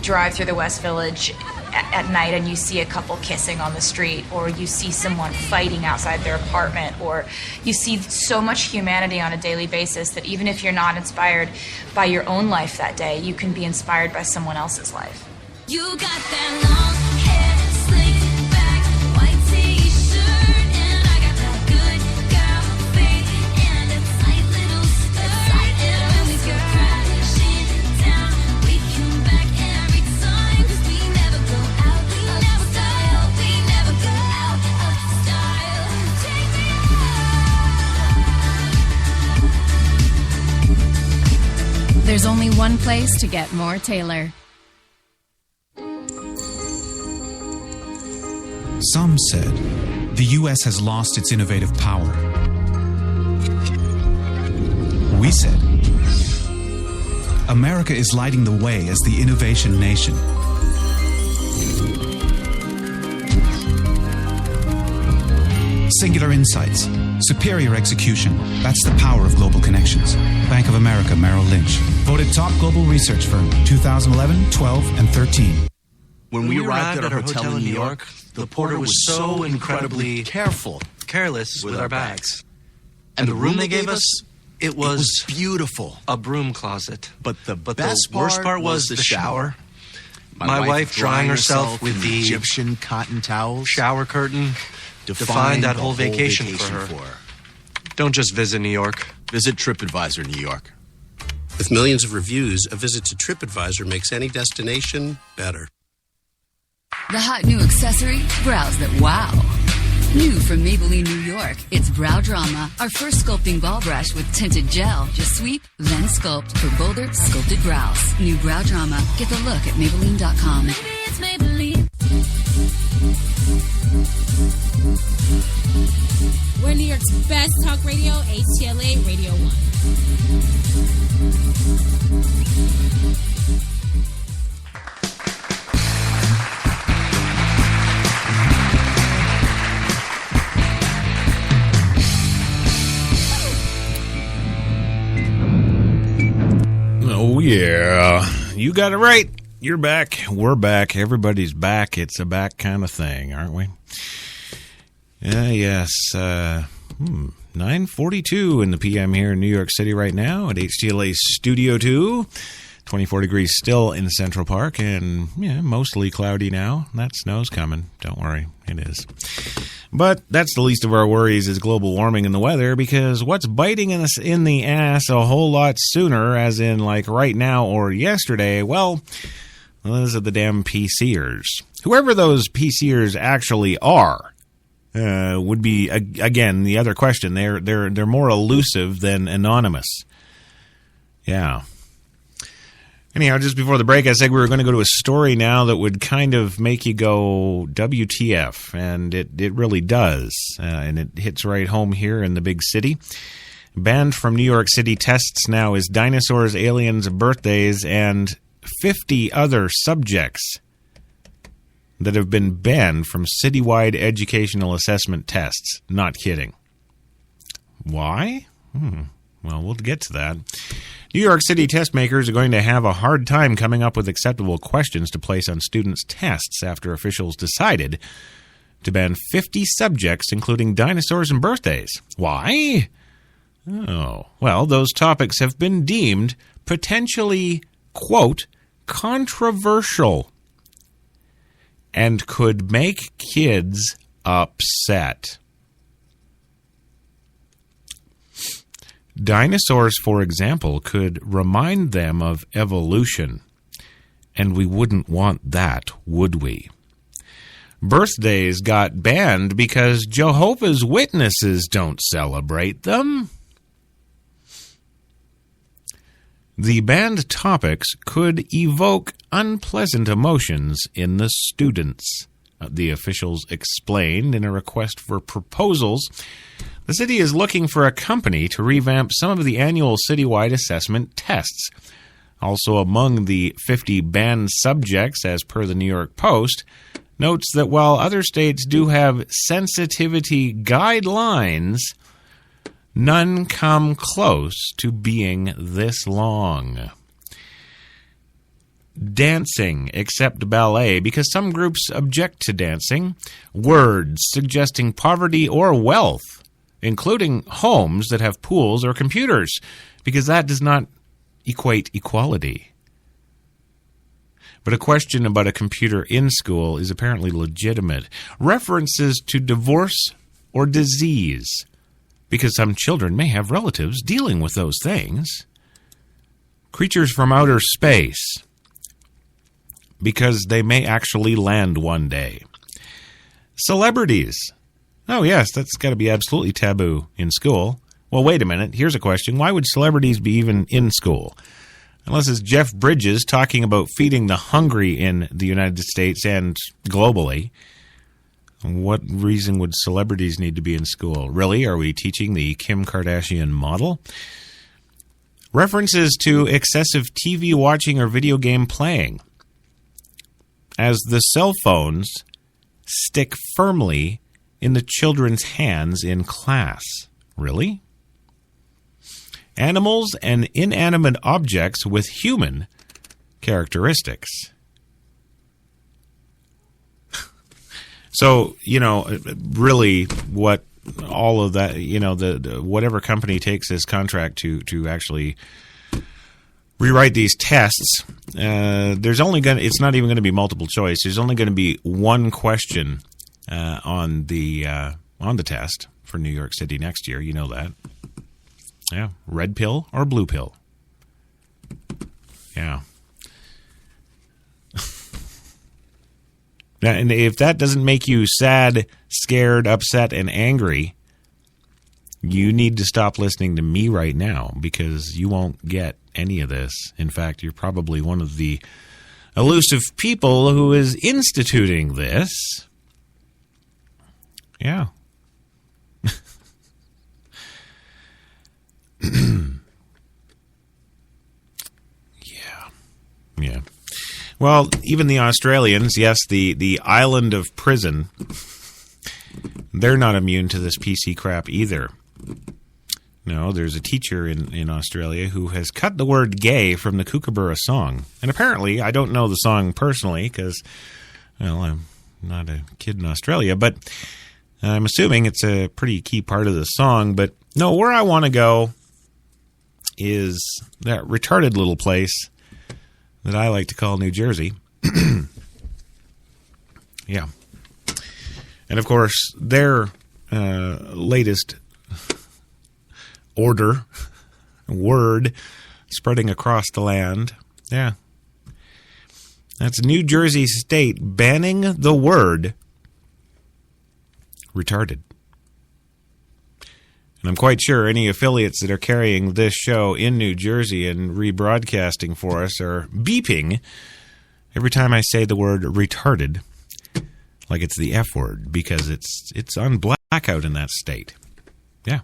drive through the West Village at night and you see a couple kissing on the street, or you see someone fighting outside their apartment, or you see so much humanity on a daily basis that even if you're not inspired by your own life that day, you can be inspired by someone else's life. You got that long hair, slicked back, white t-shirt, and I got that good girl fade and a tight little skirt. And when we go crashing down, we come back every time, 'cause we never go out, we never style, we never go out of style. one place to get more Taylor. Some said the U.S. has lost its innovative power. We said America is lighting the way as the innovation nation. Singular insights, superior execution. That's the power of global connections. Bank of America Merrill Lynch. Voted top global research firm 2011, 12, and 13. When we arrived at our hotel in New York, the porter was so incredibly careless with our bags. And the room they gave us, it was beautiful. a broom closet. But the the worst part was the shower. My wife drying herself with the Egyptian cotton towels. shower curtain defined that whole vacation for her. Don't just visit New York. Visit TripAdvisor New York. With millions of reviews, a visit to TripAdvisor makes any destination better. The hot new accessory, brows that wow. New from Maybelline, New York, it's Brow Drama, our first sculpting ball brush with tinted gel. Just sweep, then sculpt for bolder, sculpted brows. New Brow Drama. Get the look at Maybelline.com. Maybe it's Maybelline. We're New York's best talk radio, HTLA Radio 1. Oh, yeah. You got it right. You're back. We're back. Everybody's back. It's a back kind of thing, aren't we? Yes. 9:42 in the PM here in New York City right now at HTLA Studio 2. 24 degrees still in Central Park and mostly cloudy now. That snow's coming. Don't worry. It is. But that's the least of our worries is global warming and the weather, because what's biting us in the ass a whole lot sooner, as in like right now or yesterday, well, those are the damn PCers. Whoever those PCers actually are would be, again, the other question. They're more elusive than anonymous. Yeah. Anyhow, just before the break, I said we were going to go to a story now that would kind of make you go WTF, and it really does, and it hits right home here in the big city. Banned from New York City tests now is dinosaurs, aliens, birthdays, and 50 other subjects that have been banned from citywide educational assessment tests. Not kidding. Why? Well, we'll get to that. New York City test makers are going to have a hard time coming up with acceptable questions to place on students' tests after officials decided to ban 50 subjects, including dinosaurs and birthdays. Why? Oh, well, those topics have been deemed potentially, quote, controversial and could make kids upset. Dinosaurs, for example, could remind them of evolution, and we wouldn't want that, would we? Birthdays got banned because Jehovah's Witnesses don't celebrate them. The banned topics could evoke unpleasant emotions in the students, the officials explained in a request for proposals. The city is looking for a company to revamp some of the annual citywide assessment tests. Also among the 50 banned subjects, as per the New York Post, notes that while other states do have sensitivity guidelines, none come close to being this long. Dancing, except ballet, because some groups object to dancing. Words suggesting poverty or wealth, including homes that have pools or computers, because that does not equate equality. But a question about a computer in school is apparently legitimate. References to divorce or disease, because some children may have relatives dealing with those things. Creatures from outer space, because they may actually land one day. Celebrities. Oh, yes, that's got to be absolutely taboo in school. Well, wait a minute. Here's a question. Why would celebrities be even in school? Unless it's Jeff Bridges talking about feeding the hungry in the United States and globally. What reason would celebrities need to be in school? Really? Are we teaching the Kim Kardashian model? References to excessive TV watching or video game playing, as the cell phones stick firmly in the children's hands in class. Really? Animals and inanimate objects with human characteristics. So, really what all of that, the whatever company takes this contract to actually rewrite these tests, it's not even going to be multiple choice. There's only going to be one question on the test for New York City next year. You know that. Yeah, red pill or blue pill. Yeah. And if that doesn't make you sad, scared, upset, and angry, you need to stop listening to me right now, because you won't get any of this. In fact, you're probably one of the elusive people who is instituting this. Yeah. Yeah. Well, even the Australians, yes, the island of prison, they're not immune to this PC crap either. No, there's a teacher in Australia who has cut the word gay from the Kookaburra song. And apparently, I don't know the song personally because, well, I'm not a kid in Australia, but I'm assuming it's a pretty key part of the song. But no, where I want to go is that retarded little place that I like to call New Jersey. Yeah. And, of course, their latest word spreading across the land. Yeah. That's New Jersey State banning the word retarded. And I'm quite sure any affiliates that are carrying this show in New Jersey and rebroadcasting for us are beeping every time I say the word retarded, like it's the F word, because it's on blackout in that state. Yeah.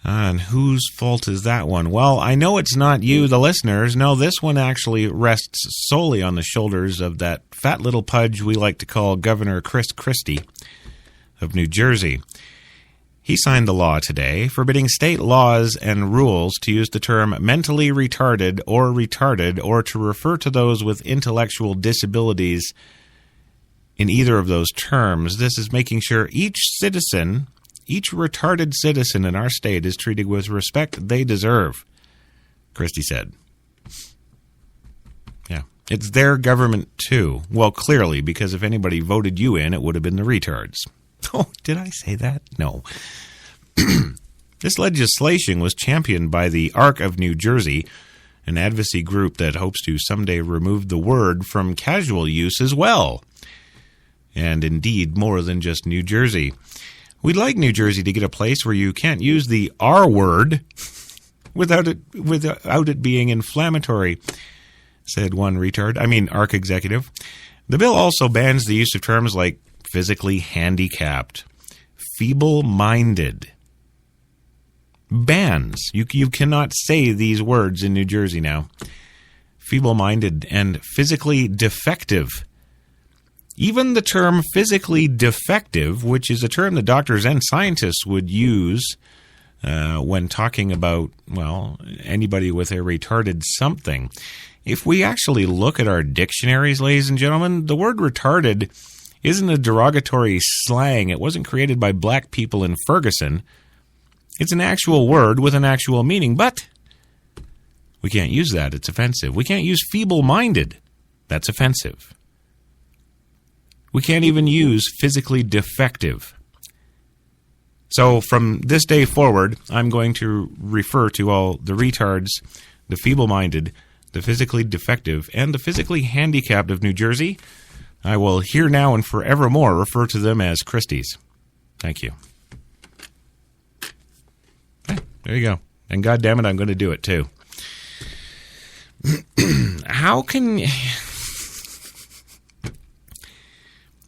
And whose fault is that one? Well, I know it's not you, the listeners. No, this one actually rests solely on the shoulders of that fat little pudge we like to call Governor Chris Christie of New Jersey. He signed the law today forbidding state laws and rules to use the term mentally retarded or to refer to those with intellectual disabilities in either of those terms. This is making sure each retarded citizen in our state is treated with respect they deserve, Christie said. Yeah, it's their government too. Well, clearly, because if anybody voted you in, it would have been the retards. Oh, did I say that? No. This legislation was championed by the ARC of New Jersey, an advocacy group that hopes to someday remove the word from casual use as well. And indeed, more than just New Jersey. We'd like New Jersey to get a place where you can't use the R word without it being inflammatory, said one ARC executive. The bill also bans the use of terms like physically handicapped, feeble-minded. Bans. You cannot say these words in New Jersey now. Feeble-minded and physically defective. Even the term physically defective, which is a term that doctors and scientists would use when talking about, well, anybody with a retarded something. If we actually look at our dictionaries, ladies and gentlemen, the word retarded isn't a derogatory slang. It wasn't created by black people in Ferguson. It's an actual word with an actual meaning, but we can't use that. It's offensive. We can't use feeble-minded. That's offensive. We can't even use physically defective. So from this day forward, I'm going to refer to all the retards, the feeble-minded, the physically defective, and the physically handicapped of New Jersey. I will here now and forevermore refer to them as Christies. Thank you. Hey, there you go. And God damn it, I'm going to do it too. How can...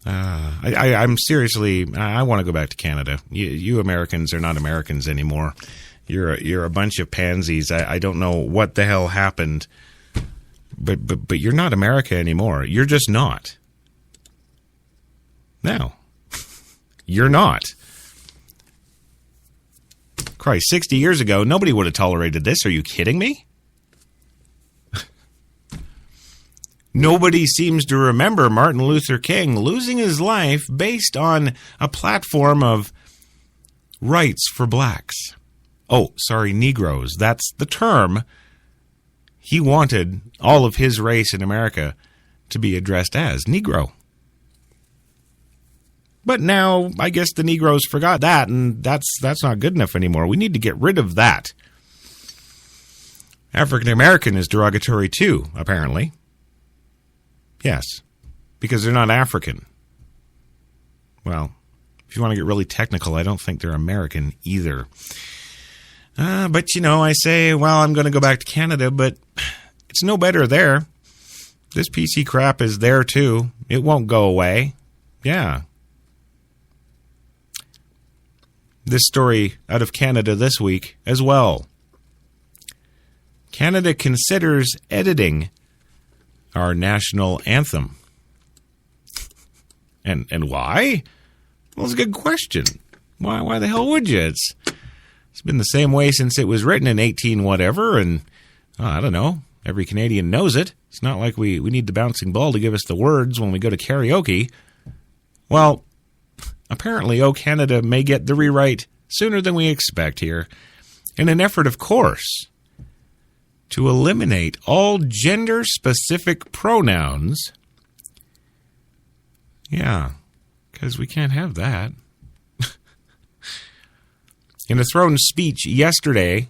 I'm seriously... I want to go back to Canada. You Americans are not Americans anymore. You're a bunch of pansies. I don't know what the hell happened, but you're not America anymore. You're just not. No. You're not. Christ, 60 years ago, nobody would have tolerated this. Are you kidding me? Nobody seems to remember Martin Luther King losing his life based on a platform of rights for blacks. Oh, sorry, Negroes. That's the term. He wanted all of his race in America to be addressed as Negro. But now, I guess the Negroes forgot that, and that's not good enough anymore. We need to get rid of that. African American is derogatory too, apparently. Yes, because they're not African. Well, if you want to get really technical, I don't think they're American either. But, I say, well, I'm going to go back to Canada, but it's no better there. This PC crap is there, too. It won't go away. Yeah. This story out of Canada this week as well. Canada considers editing our national anthem. And why? Well, it's a good question. Why the hell would you? It's been the same way since it was written in 18 whatever, and I don't know. Every Canadian knows it. It's not like we need the bouncing ball to give us the words when we go to karaoke. Well, apparently, O Canada may get the rewrite sooner than we expect here, in an effort, of course, to eliminate all gender-specific pronouns. Yeah, because we can't have that. In a throne speech yesterday,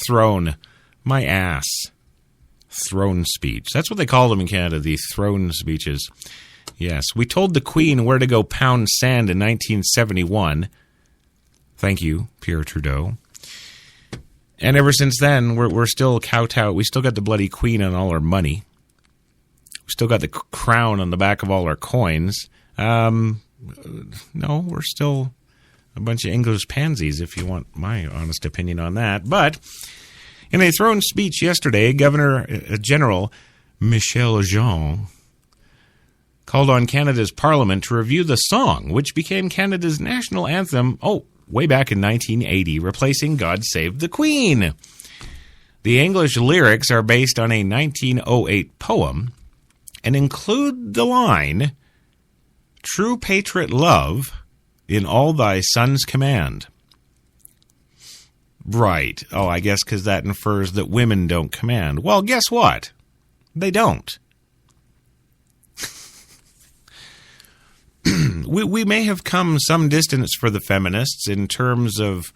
throne, my ass, throne speech. That's what they call them in Canada, the throne speeches. Yes, we told the Queen where to go pound sand in 1971. Thank you, Pierre Trudeau. And ever since then, we're still kowtowed. We still got the bloody Queen on all our money. We still got the crown on the back of all our coins. No, we're still a bunch of English pansies, if you want my honest opinion on that. But in a throne speech yesterday, Governor General Michel Jean called on Canada's Parliament to review the song, which became Canada's national anthem, way back in 1980, replacing God Save the Queen. The English lyrics are based on a 1908 poem and include the line, "True patriot love in all thy son's command." Right. Oh, I guess because that infers that women don't command. Well, guess what? They don't. We may have come some distance for the feminists in terms of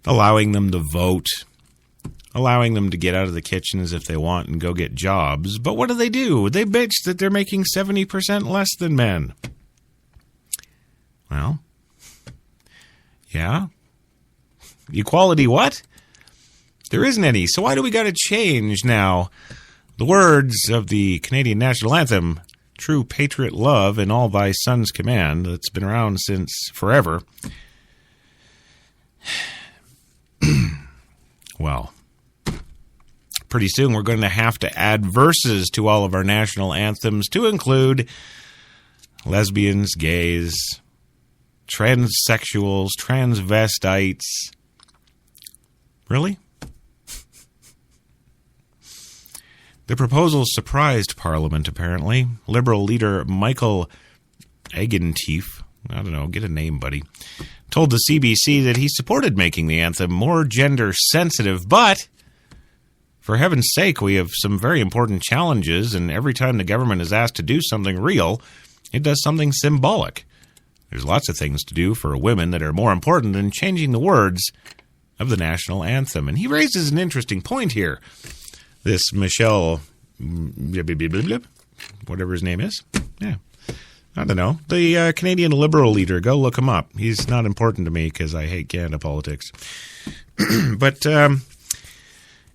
allowing them to vote, allowing them to get out of the kitchens if they want and go get jobs. But what do? They bitch that they're making 70% less than men. Well, yeah. Equality what? There isn't any. So why do we got to change now the words of the Canadian national anthem, "True patriot love in all thy son's command," that's been around since forever? Well, pretty soon we're going to have to add verses to all of our national anthems to include lesbians, gays, transsexuals, transvestites. Really? The proposal surprised Parliament, apparently. Liberal leader Michael Agentief, I don't know, get a name, buddy, told the CBC that he supported making the anthem more gender-sensitive, but for heaven's sake, we have some very important challenges, and every time the government is asked to do something real, it does something symbolic. There's lots of things to do for women that are more important than changing the words of the national anthem. And he raises an interesting point here. This Michel, whatever his name is. Yeah. I don't know. The Canadian Liberal leader. Go look him up. He's not important to me because I hate Canada politics. But,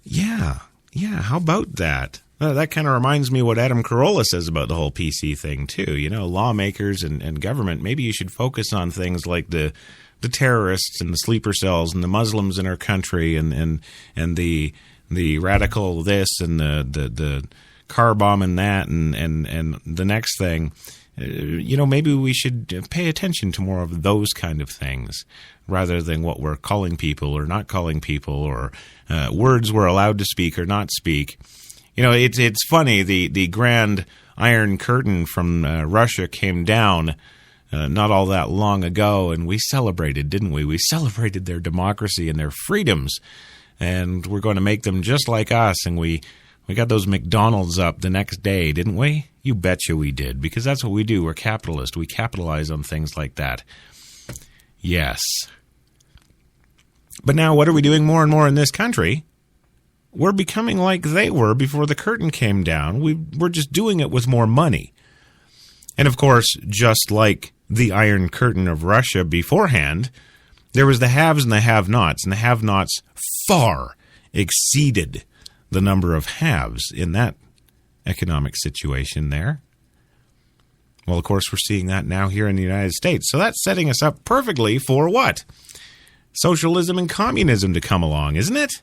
yeah. Yeah, how about that? That kind of reminds me what Adam Carolla says about the whole PC thing, too. You know, lawmakers and government, maybe you should focus on things like the terrorists and the sleeper cells and the Muslims in our country and the radical this and the car bomb and that and the next thing. You know, maybe we should pay attention to more of those kind of things rather than what we're calling people or not calling people or words we're allowed to speak or not speak. You know, it's funny. The Grand Iron Curtain from Russia came down not all that long ago, and we celebrated, didn't we? We celebrated their democracy and their freedoms, and we're going to make them just like us, and we got those McDonald's up the next day, didn't we? You betcha we did, because that's what we do. We're capitalist. We capitalize on things like that. Yes. But now what are we doing more and more in this country? We're becoming like they were before the curtain came down. We're just doing it with more money. And of course, just like the Iron Curtain of Russia beforehand, there was the haves and the have-nots, and the have-nots far exceeded the number of haves in that economic situation there. Well, of course, we're seeing that now here in the United States. So that's setting us up perfectly for what? Socialism and communism to come along, isn't it?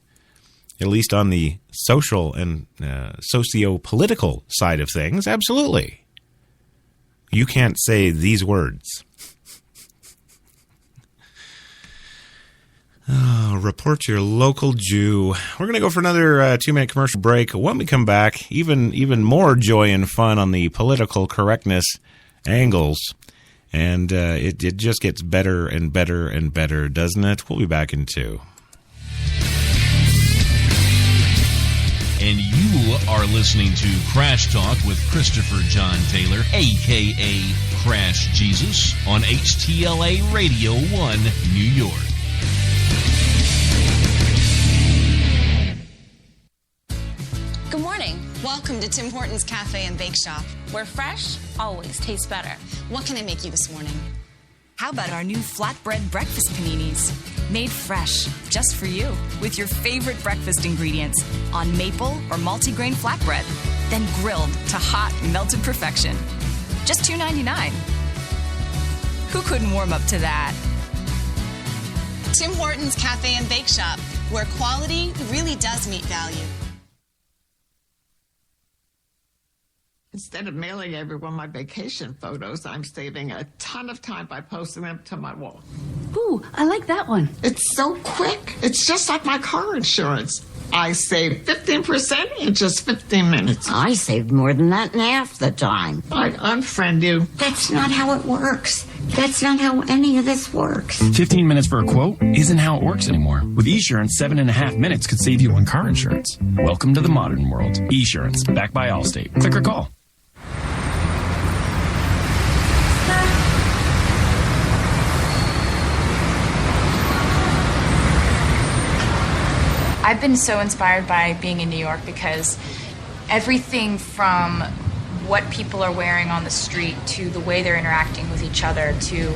At least on the social and socio-political side of things, absolutely. You can't say these words. Oh, report your local Jew. We're going to go for another 2-minute commercial break. When we come back, even more joy and fun on the political correctness angles. And it just gets better and better and better, doesn't it? We'll be back in 2. And you are listening to Crash Talk with Christopher John Taylor, a.k.a. Crash Jesus, on HTLA Radio 1, New York. Good morning. Welcome to Tim Hortons Cafe and Bake Shop, where fresh always tastes better. What can I make you this morning? How about our new flatbread breakfast paninis? Made fresh, just for you, with your favorite breakfast ingredients on maple or multigrain flatbread, then grilled to hot, melted perfection. Just $2.99. Who couldn't warm up to that? Tim Hortons Cafe and Bake Shop, where quality really does meet value. Instead of mailing everyone my vacation photos, I'm saving a ton of time by posting them to my wall. Ooh, I like that one. It's so quick. It's just like my car insurance. I saved 15% in just 15 minutes. I saved more than that in half the time. I'd unfriend you. That's not how it works. That's not how any of this works. 15 minutes for a quote isn't how it works anymore. With Esurance, 7.5 minutes could save you on car insurance. Welcome to the modern world. Esurance, backed by Allstate. Click or call. I've been so inspired by being in New York because everything from what people are wearing on the street to the way they're interacting with each other, to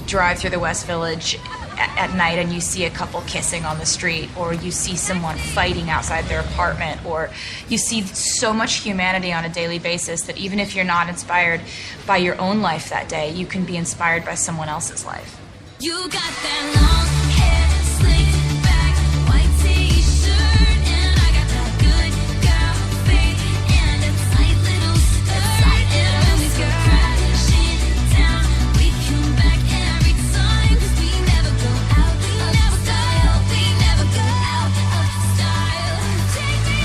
drive through the West Village at night and you see a couple kissing on the street, or you see someone fighting outside their apartment, or you see so much humanity on a daily basis that even if you're not inspired by your own life that day, you can be inspired by someone else's life. You got that long hair, slicked back, white t-shirt, and I got that good girl face and a tight little skirt. And when we go crashing down, we come back every time, 'cause we never go out of style. We never go out of style. Take me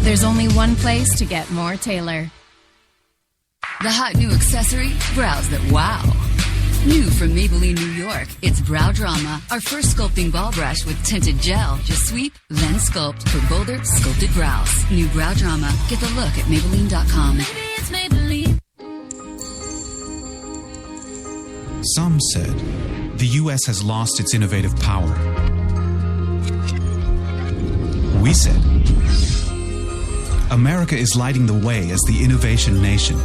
There's only one place to get more Taylor. The hot new accessory, brows that wow. New from Maybelline, New York, it's Brow Drama, our first sculpting ball brush with tinted gel. Just sweep, then sculpt for bolder, sculpted brows. New Brow Drama. Get the look at Maybelline.com. Maybe it's Maybelline. Some said the U.S. has lost its innovative power. We said America is lighting the way as the innovation nation.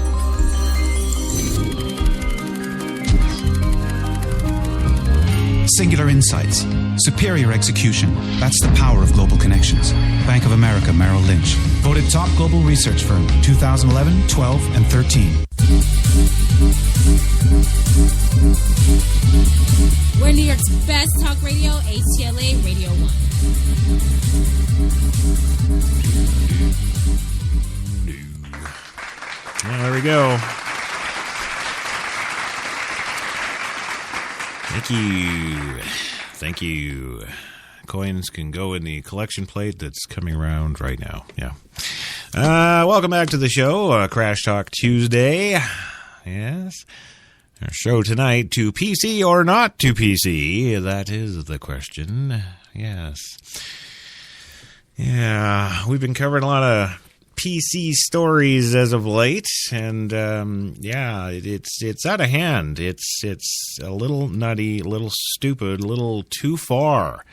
Singular Insights, Superior execution. That's the power of global connections. Bank of America Merrill Lynch. Voted top global research firm 2011, 12, and 13. We're New York's best talk radio, ATLA Radio 1. Well, there we go. Thank you. Thank you. Coins can go in the collection plate that's coming around right now. Yeah. Welcome back to the show, Crash Talk Tuesday. Yes. Our show tonight, to PC or not to PC? That is the question. Yes. Yeah, we've been covering a lot of PC stories as of late, and yeah, it's out of hand. It's a little nutty, a little stupid, a little too far.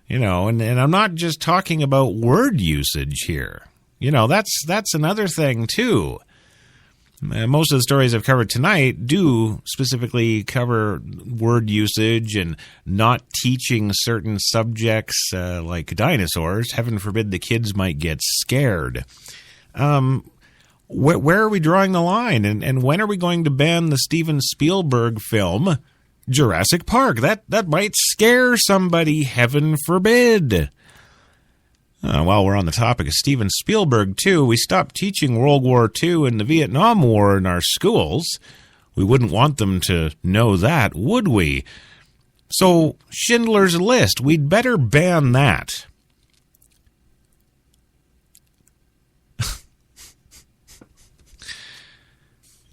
You know, and I'm not just talking about word usage here. You know, that's another thing too. Most of the stories I've covered tonight do specifically cover word usage and not teaching certain subjects like dinosaurs. Heaven forbid the kids might get scared. Where are we drawing the line? And when are we going to ban the Steven Spielberg film Jurassic Park? That might scare somebody, heaven forbid. While we're on the topic of Steven Spielberg, too, we stopped teaching World War II and the Vietnam War in our schools. We wouldn't want them to know that, would we? So, Schindler's List, we'd better ban that.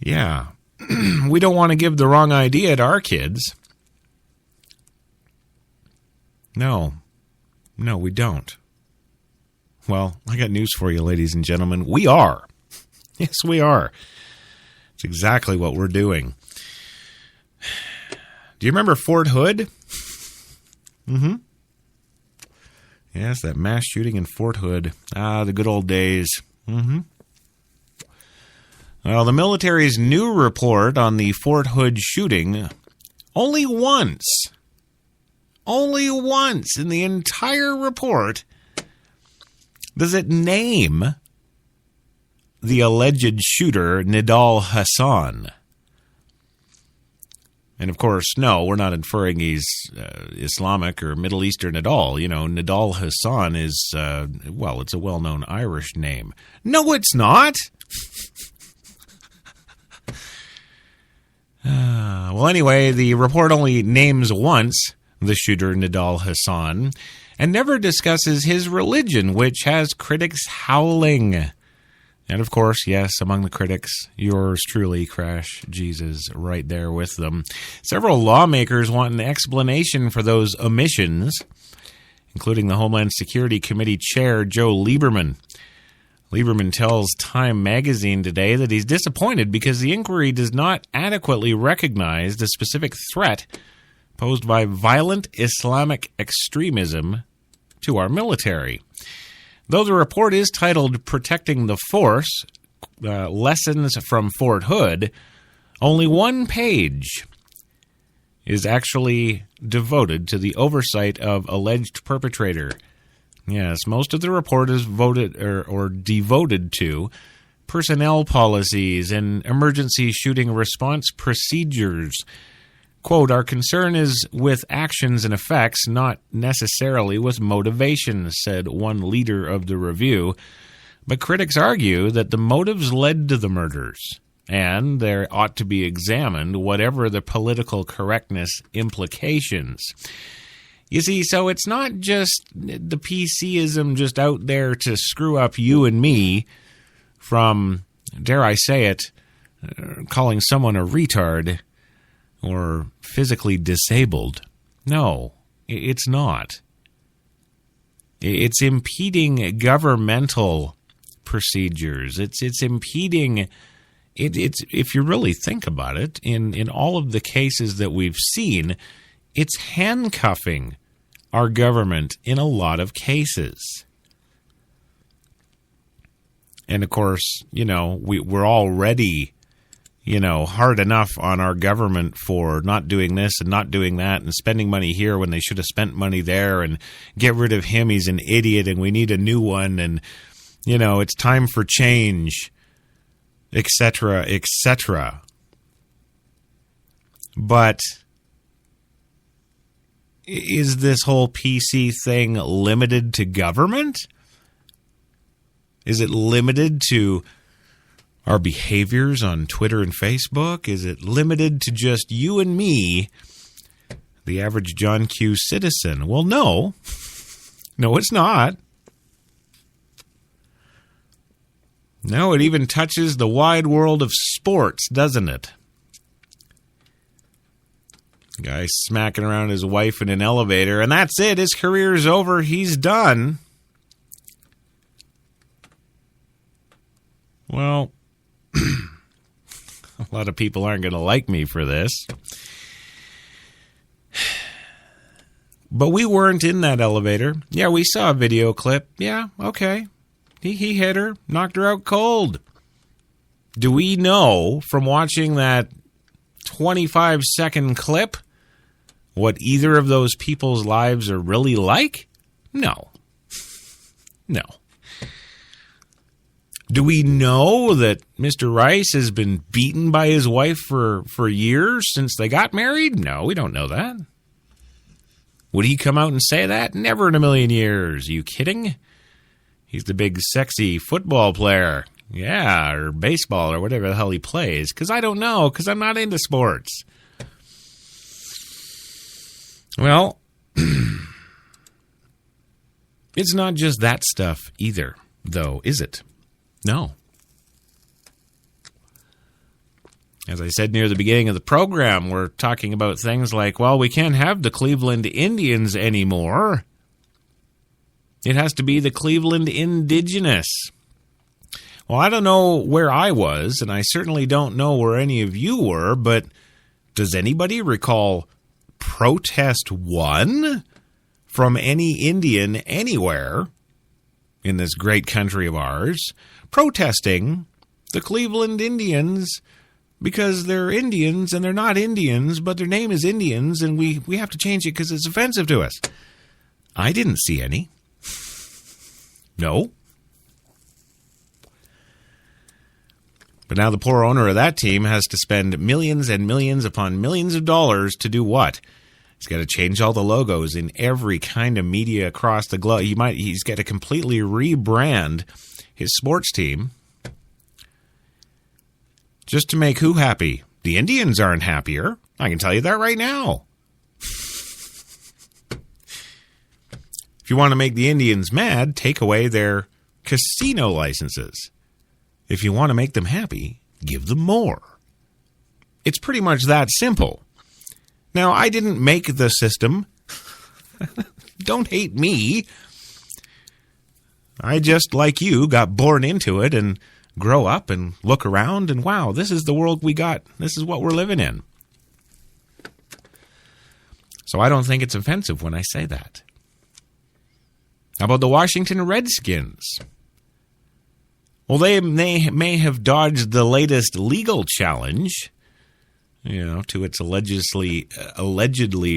Yeah. We don't want to give the wrong idea to our kids. No, we don't. Well, I got news for you, ladies and gentlemen. We are. Yes, we are. It's exactly what we're doing. Do you remember Fort Hood? Mm-hmm. Yes, that mass shooting in Fort Hood. The good old days. Mm-hmm. Well, the military's new report on the Fort Hood shooting, only once in the entire report does it name the alleged shooter, Nidal Hasan. And of course, no, we're not inferring he's Islamic or Middle Eastern at all. You know, Nidal Hasan is, it's a well-known Irish name. No, it's not. Well, anyway, the report only names once the shooter, Nidal Hasan, and never discusses his religion, which has critics howling. And of course, yes, among the critics, yours truly, Crash Jesus, right there with them. Several lawmakers want an explanation for those omissions, including the Homeland Security Committee Chair, Joe Lieberman. Lieberman tells Time magazine today that he's disappointed because the inquiry does not adequately recognize the specific threat posed by violent Islamic extremism to our military. Though the report is titled Protecting the Force, Lessons from Fort Hood, only one page is actually devoted to the oversight of alleged perpetrator. Yes, most of the report is devoted to personnel policies and emergency shooting response procedures. Quote, our concern is with actions and effects, not necessarily with motivation, said one leader of the review. But critics argue that the motives led to the murders, and they ought to be examined, whatever the political correctness implications. You see, so it's not just the PCism just out there to screw up you and me from, dare I say it, calling someone a retard or physically disabled. No, it's not. It's impeding governmental procedures. It's impeding. It's if you really think about it, in all of the cases that we've seen, it's handcuffing our government in a lot of cases. And of course, you know, we're already hard enough on our government for not doing this and not doing that and spending money here when they should have spent money there, and get rid of him, he's an idiot, and we need a new one, and, it's time for change, etc., etc. But is this whole PC thing limited to government? Is it limited to our behaviors on Twitter and Facebook? Is it limited to just you and me, the average John Q. citizen? Well, no. No, it's not. No, it even touches the wide world of sports, doesn't it? Guy smacking around his wife in an elevator, and that's it. His career's over. He's done. Well, a lot of people aren't going to like me for this. But we weren't in that elevator. Yeah, we saw a video clip. Yeah, okay. He hit her, knocked her out cold. Do we know from watching that 25-second clip what either of those people's lives are really like? No. No. Do we know that Mr. Rice has been beaten by his wife for years since they got married? No, we don't know that. Would he come out and say that? Never in a million years. Are you kidding? He's the big, sexy football player. Yeah, or baseball, or whatever the hell he plays. Because I don't know, because I'm not into sports. Well, it's not just that stuff either, though, is it? No. As I said near the beginning of the program, we're talking about things like, well, we can't have the Cleveland Indians anymore. It has to be the Cleveland Indigenous. Well, I don't know where I was, and I certainly don't know where any of you were, but does anybody recall Protest 1 from any Indian anywhere in this great country of ours protesting the Cleveland Indians because they're Indians and they're not Indians, but their name is Indians, and we have to change it because it's offensive to us? I didn't see any. No. But now the poor owner of that team has to spend millions and millions upon millions of dollars to do what? He's got to change all the logos in every kind of media across the globe. He's got to completely rebrand his sports team just to make who happy? The Indians aren't happier. I can tell you that right now. If you want to make the Indians mad, take away their casino licenses. If you want to make them happy, give them more. It's pretty much that simple. Now, I didn't make the system. Don't hate me. I just, like you, got born into it and grow up and look around and, wow, this is the world we got. This is what we're living in. So I don't think it's offensive when I say that. How about the Washington Redskins? Well, they may have dodged the latest legal challenge, to its allegedly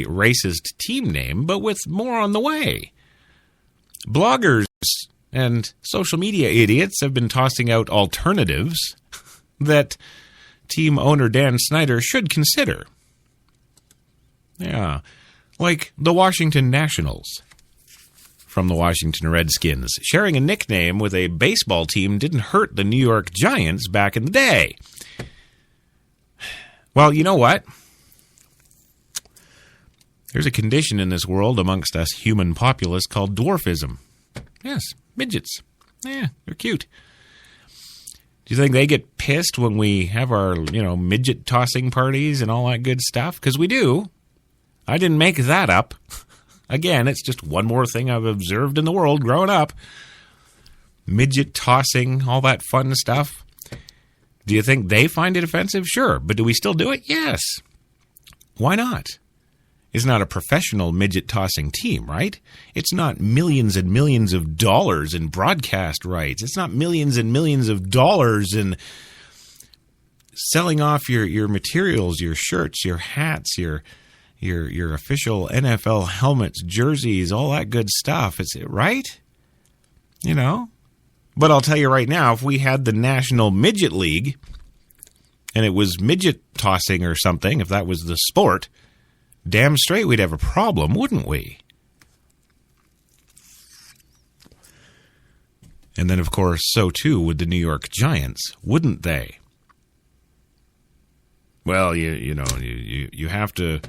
racist team name, but with more on the way. Bloggers and social media idiots have been tossing out alternatives that team owner Dan Snyder should consider. Yeah, like the Washington Nationals. From the Washington Redskins. Sharing a nickname with a baseball team didn't hurt the New York Giants back in the day. Well, you know what? There's a condition in this world amongst us human populace called dwarfism. Yes, midgets. Yeah, they're cute. Do you think they get pissed when we have our, midget tossing parties and all that good stuff? Because we do. I didn't make that up. Again, it's just one more thing I've observed in the world growing up. Midget tossing, all that fun stuff. Do you think they find it offensive? Sure. But do we still do it? Yes. Why not? It's not a professional midget tossing team, right? It's not millions and millions of dollars in broadcast rights. It's not millions and millions of dollars in selling off your materials, your shirts, your hats, your official NFL helmets, jerseys, all that good stuff. It's right? You know? But I'll tell you right now, if we had the National Midget League and it was midget tossing or something, if that was the sport, damn straight we'd have a problem, wouldn't we? And then, of course, so too would the New York Giants, wouldn't they? Well, you have to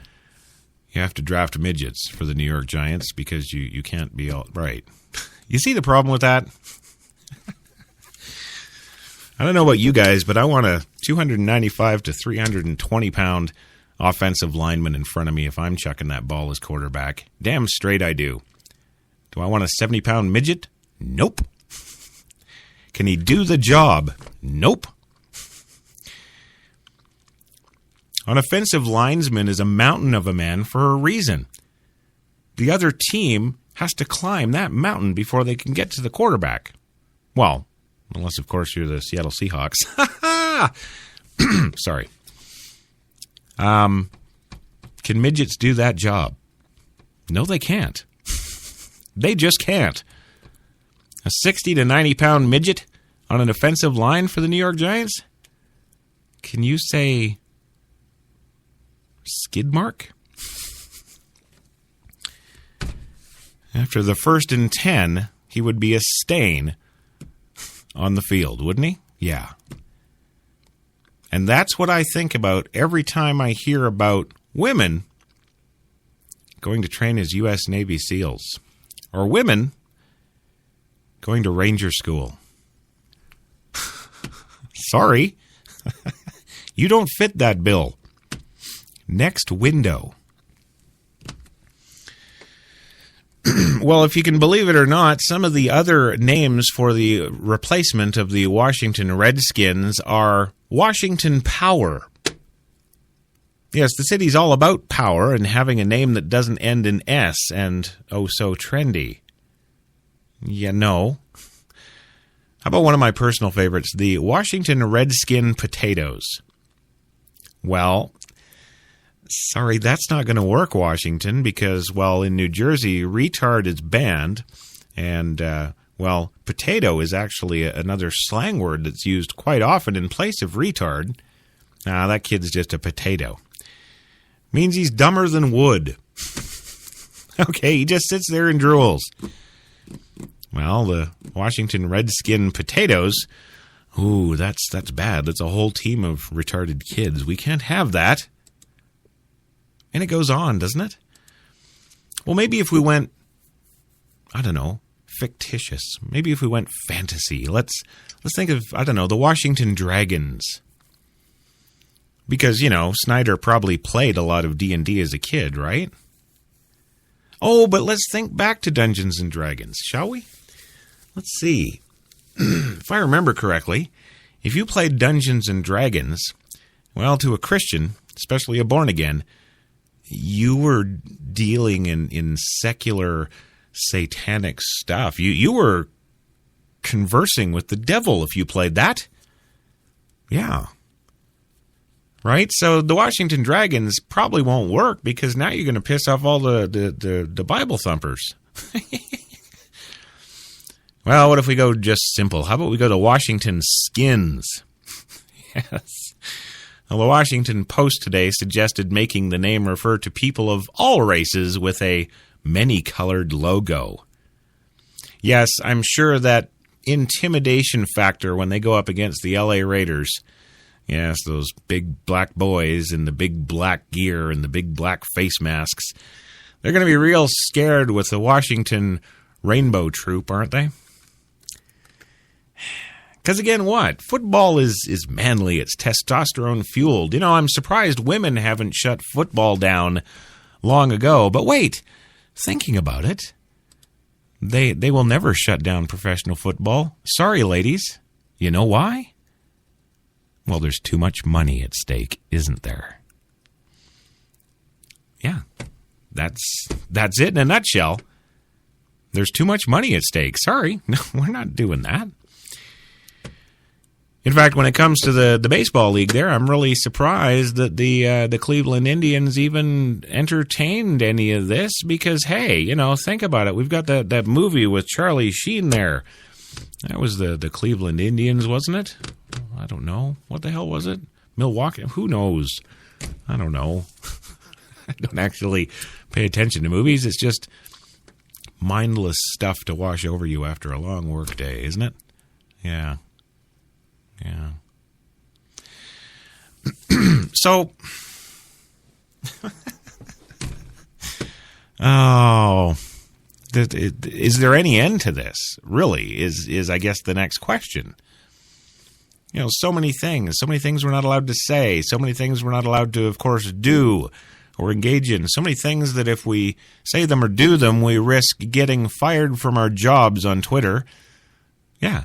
draft midgets for the New York Giants because you can't be all right. You see the problem with that? I don't know about you guys, but I want a 295 to 320 pound offensive lineman in front of me if I'm chucking that ball as quarterback. Damn straight I do. Do I want a 70 pound midget? Nope. Can he do the job? Nope. An offensive lineman is a mountain of a man for a reason. The other team has to climb that mountain before they can get to the quarterback. Well, unless, of course, you're the Seattle Seahawks. Sorry. Can midgets do that job? No, they can't. They just can't. A 60 to 90 pound midget on an offensive line for the New York Giants? Can you say skid mark? After the 1st and 10, he would be a stain on the field, wouldn't he? Yeah. And that's what I think about every time I hear about women going to train as U.S. Navy SEALs. Or women going to Ranger School. Sorry. You don't fit that bill. Next window. Well, if you can believe it or not, some of the other names for the replacement of the Washington Redskins are Washington Power. Yes, the city's all about power and having a name that doesn't end in S and oh so trendy. Yeah, no. How about one of my personal favorites, the Washington Redskin Potatoes? Well, sorry, that's not going to work, Washington, because, well, in New Jersey, retard is banned, and, well, potato is actually another slang word that's used quite often in place of retard. That kid's just a potato. Means he's dumber than wood. Okay, he just sits there and drools. Well, the Washington Redskin Potatoes, ooh, that's bad. That's a whole team of retarded kids. We can't have that. And it goes on, doesn't it? Well, maybe if we went, I don't know, fictitious. Maybe if we went fantasy. Let's think of, I don't know, the Washington Dragons. Because, you know, Snyder probably played a lot of D&D as a kid, right? Oh, but let's think back to Dungeons and Dragons, shall we? Let's see. If I remember correctly, if you played Dungeons and Dragons, well, to a Christian, especially a born-again, you were dealing in secular, satanic stuff. You were conversing with the devil if you played that. Yeah. Right? So the Washington Dragons probably won't work because now you're going to piss off all the Bible thumpers. Well, what if we go just simple? How about we go to Washington Skins? Yes. Well, the Washington Post today suggested making the name refer to people of all races with a many-colored logo. Yes, I'm sure that intimidation factor when they go up against the LA Raiders. Yes, those big black boys in the big black gear and the big black face masks. They're going to be real scared with the Washington Rainbow Troop, aren't they? Because again, what? Football is manly. It's testosterone-fueled. You know, I'm surprised women haven't shut football down long ago. But wait, thinking about it, they will never shut down professional football. Sorry, ladies. You know why? Well, there's too much money at stake, isn't there? Yeah, that's it in a nutshell. There's too much money at stake. Sorry, no, we're not doing that. In fact, when it comes to the baseball league there, I'm really surprised that the Cleveland Indians even entertained any of this because, hey, you know, think about it. We've got that movie with Charlie Sheen there. That was the Cleveland Indians, wasn't it? I don't know. What the hell was it? Milwaukee? Who knows? I don't know. I don't actually pay attention to movies. It's just mindless stuff to wash over you after a long work day, isn't it? Yeah. Yeah. So, is there any end to this? Really, is I guess the next question. You know, so many things we're not allowed to say, so many things we're not allowed to, of course, do or engage in, so many things that if we say them or do them, we risk getting fired from our jobs on Twitter. Yeah.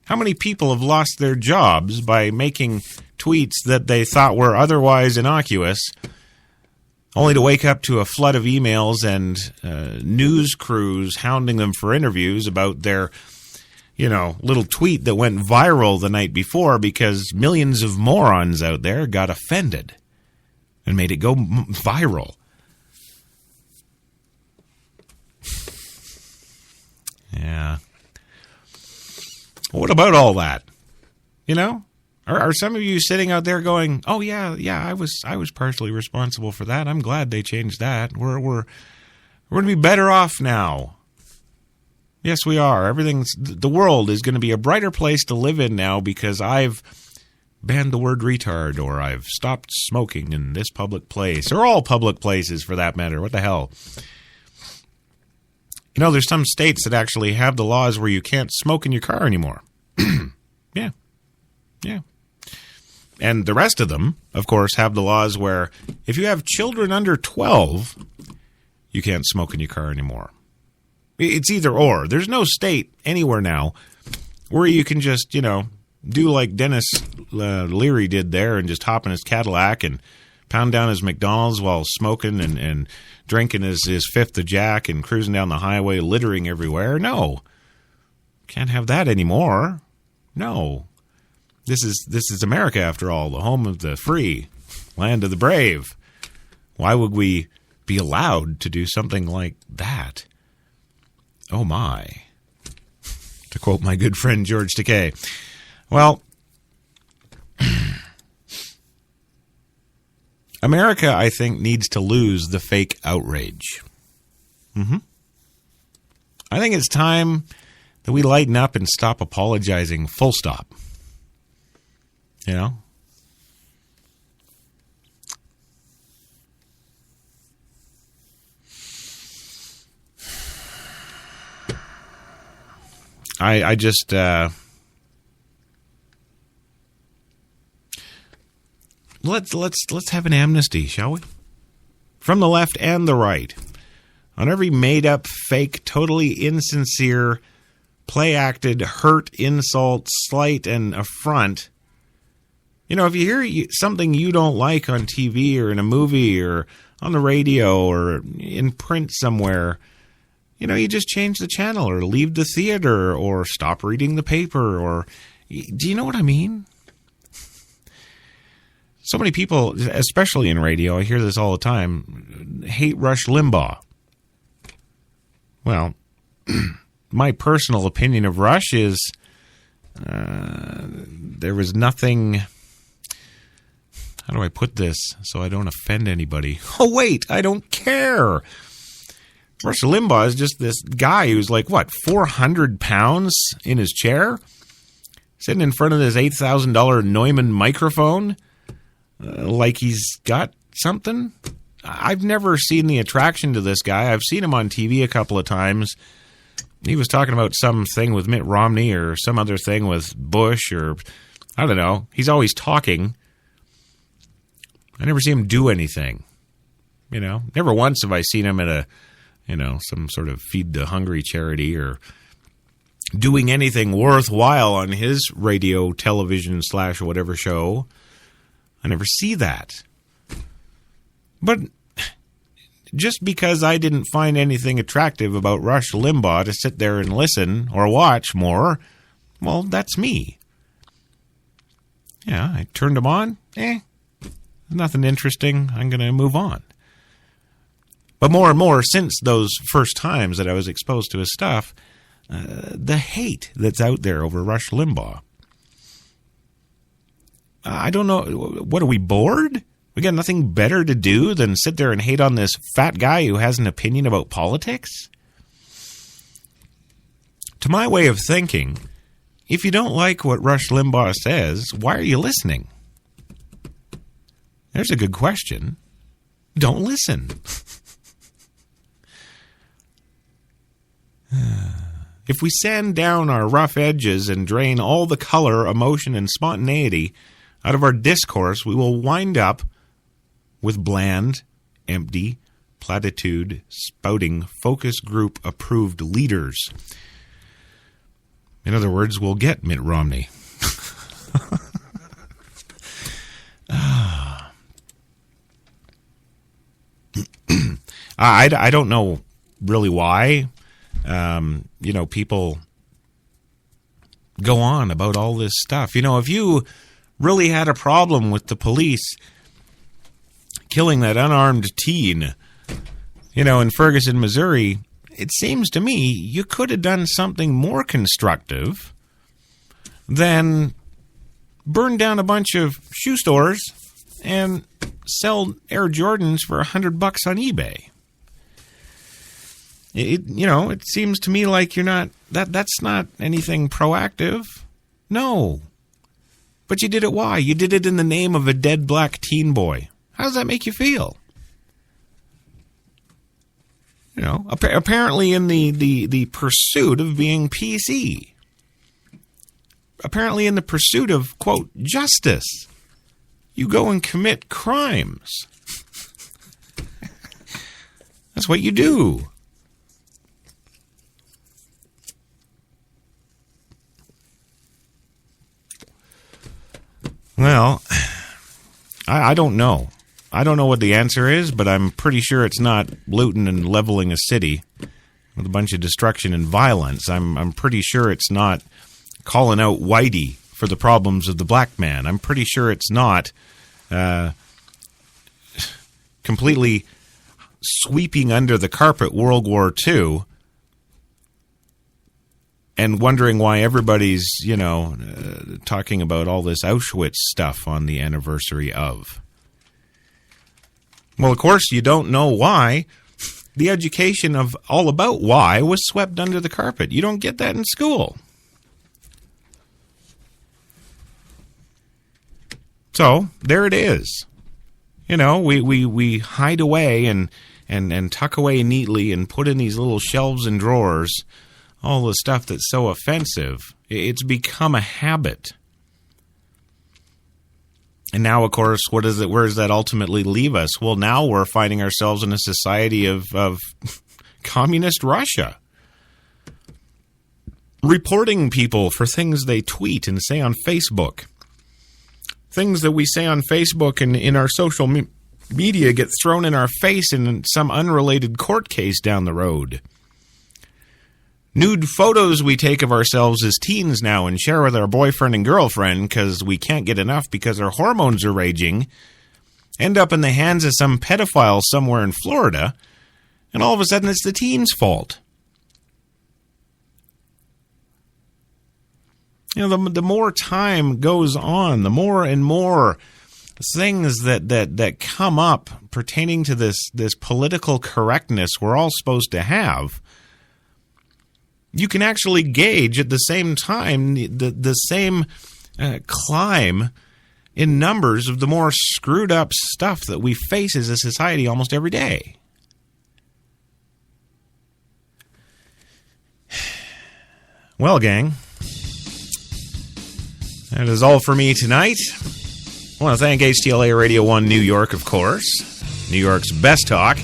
How many people have lost their jobs by making tweets that they thought were otherwise innocuous, only to wake up to a flood of emails and news crews hounding them for interviews about their, you know, little tweet that went viral the night before because millions of morons out there got offended and made it go viral. Yeah. What about all that? You know? Are some of you sitting out there going, "Oh yeah, I was partially responsible for that. I'm glad they changed that. We're going to be better off now." Yes, we are. The world is going to be a brighter place to live in now because I've banned the word retard, or I've stopped smoking in this public place, or all public places for that matter. What the hell? You know, there's some states that actually have the laws where you can't smoke in your car anymore. Yeah. Yeah. And the rest of them, of course, have the laws where if you have children under 12, you can't smoke in your car anymore. It's either or. There's no state anywhere now where you can just, you know, do like Dennis Leary did there and just hop in his Cadillac and pound down his McDonald's while smoking and drinking his fifth of Jack and cruising down the highway, littering everywhere. No. Can't have that anymore. No. This is America, after all, the home of the free, land of the brave. Why would we be allowed to do something like that? Oh, my. To quote my good friend George Takei. Well, America, I think, needs to lose the fake outrage. I think it's time that we lighten up and stop apologizing, full stop. You know? I just let's have an amnesty, shall we? From the left and the right, on every made-up, fake, totally insincere, play-acted, hurt, insult, slight, and affront. You know, if you hear something you don't like on TV or in a movie or on the radio or in print somewhere, you know, you just change the channel or leave the theater or stop reading the paper or... Do you know what I mean? So many people, especially in radio, I hear this all the time, hate Rush Limbaugh. Well, my personal opinion of Rush is there was nothing... How do I put this so I don't offend anybody? Oh, wait, I don't care. Rush Limbaugh is just this guy who's like, what, 400 pounds in his chair? Sitting in front of this $8,000 Neumann microphone? Like he's got something? I've never seen the attraction to this guy. I've seen him on TV a couple of times. He was talking about something with Mitt Romney or some other thing with Bush or, I don't know. He's always talking. I never see him do anything. You know, never once have I seen him at some sort of feed the hungry charity or doing anything worthwhile on his radio, television / whatever show. I never see that. But just because I didn't find anything attractive about Rush Limbaugh to sit there and listen or watch more, well, that's me. Yeah, I turned them on. Nothing interesting. I'm going to move on. But more and more, since those first times that I was exposed to his stuff, the hate that's out there over Rush Limbaugh. I don't know. What, are we bored? We got nothing better to do than sit there and hate on this fat guy who has an opinion about politics? To my way of thinking, if you don't like what Rush Limbaugh says, why are you listening? There's a good question. Don't listen. If we sand down our rough edges and drain all the color, emotion, and spontaneity out of our discourse, we will wind up with bland, empty, platitude, spouting, focus group approved leaders. In other words, we'll get Mitt Romney. I don't know really why. People go on about all this stuff. If you really had a problem with the police killing that unarmed teen, in Ferguson, Missouri, it seems to me you could have done something more constructive than burn down a bunch of shoe stores and sell Air Jordans for $100 on eBay. It seems to me like you're not, that's not anything proactive. No. But you did it why? You did it in the name of a dead black teen boy. How does that make you feel? Apparently in the pursuit of being PC. Apparently in the pursuit of, quote, justice. You go and commit crimes. That's what you do. Well, I don't know. I don't know what the answer is, but I'm pretty sure it's not looting and leveling a city with a bunch of destruction and violence. I'm pretty sure it's not calling out Whitey for the problems of the black man. I'm pretty sure it's not completely sweeping under the carpet World War II and wondering why everybody's, talking about all this Auschwitz stuff on the anniversary of. Well, of course, you don't know why. The education of all about why was swept under the carpet. You don't get that in school. So, there it is. We hide away and tuck away neatly and put in these little shelves and drawers all the stuff that's so offensive. It's become a habit. And now, of course, where does that ultimately leave us? Well, now we're finding ourselves in a society of communist Russia. Reporting people for things they tweet and say on Facebook. Things that we say on Facebook and in our social media get thrown in our face in some unrelated court case down the road. Nude photos we take of ourselves as teens now and share with our boyfriend and girlfriend because we can't get enough because our hormones are raging, end up in the hands of some pedophile somewhere in Florida, and all of a sudden it's the teen's fault. The more time goes on, the more and more things that come up pertaining to this political correctness we're all supposed to have, you can actually gauge at the same time the same climb in numbers of the more screwed up stuff that we face as a society almost every day. Well, gang, that is all for me tonight. I want to thank HTLA Radio 1 New York, of course, New York's best talk,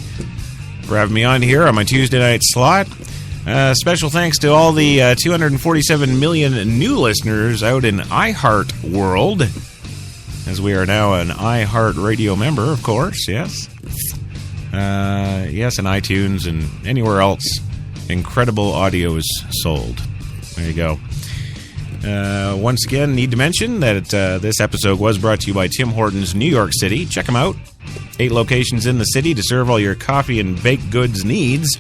for having me on here on my Tuesday night slot. Special thanks to all the 247 million new listeners out in iHeart World, as we are now an iHeart Radio member, of course, yes. Yes, and iTunes and anywhere else incredible audio is sold. There you go. Once again, need to mention that this episode was brought to you by Tim Hortons New York City. Check them out. 8 locations in the city to serve all your coffee and baked goods needs.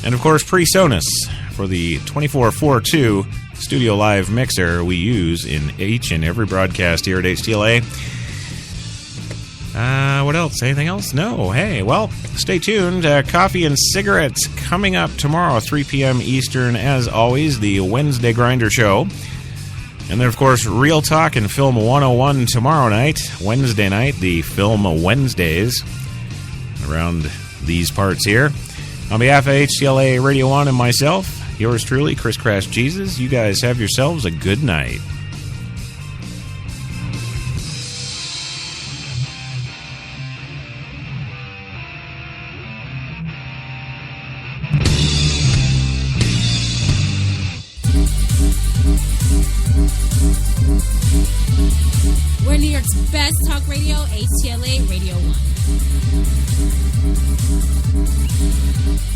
And, of course, PreSonus for the 24/4/2 Studio Live mixer we use in each and every broadcast here at HTLA. What else? Anything else? No. Hey, well, stay tuned. Coffee and cigarettes coming up tomorrow, 3 p.m. Eastern, as always, the Wednesday Grinder Show. And then, of course, Real Talk and Film 101 tomorrow night, Wednesday night, the Film Wednesdays around these parts here. On behalf of HTLA Radio 1 and myself, yours truly, Chris Crash Jesus, you guys have yourselves a good night. We're New York's best talk radio, HTLA Radio 1.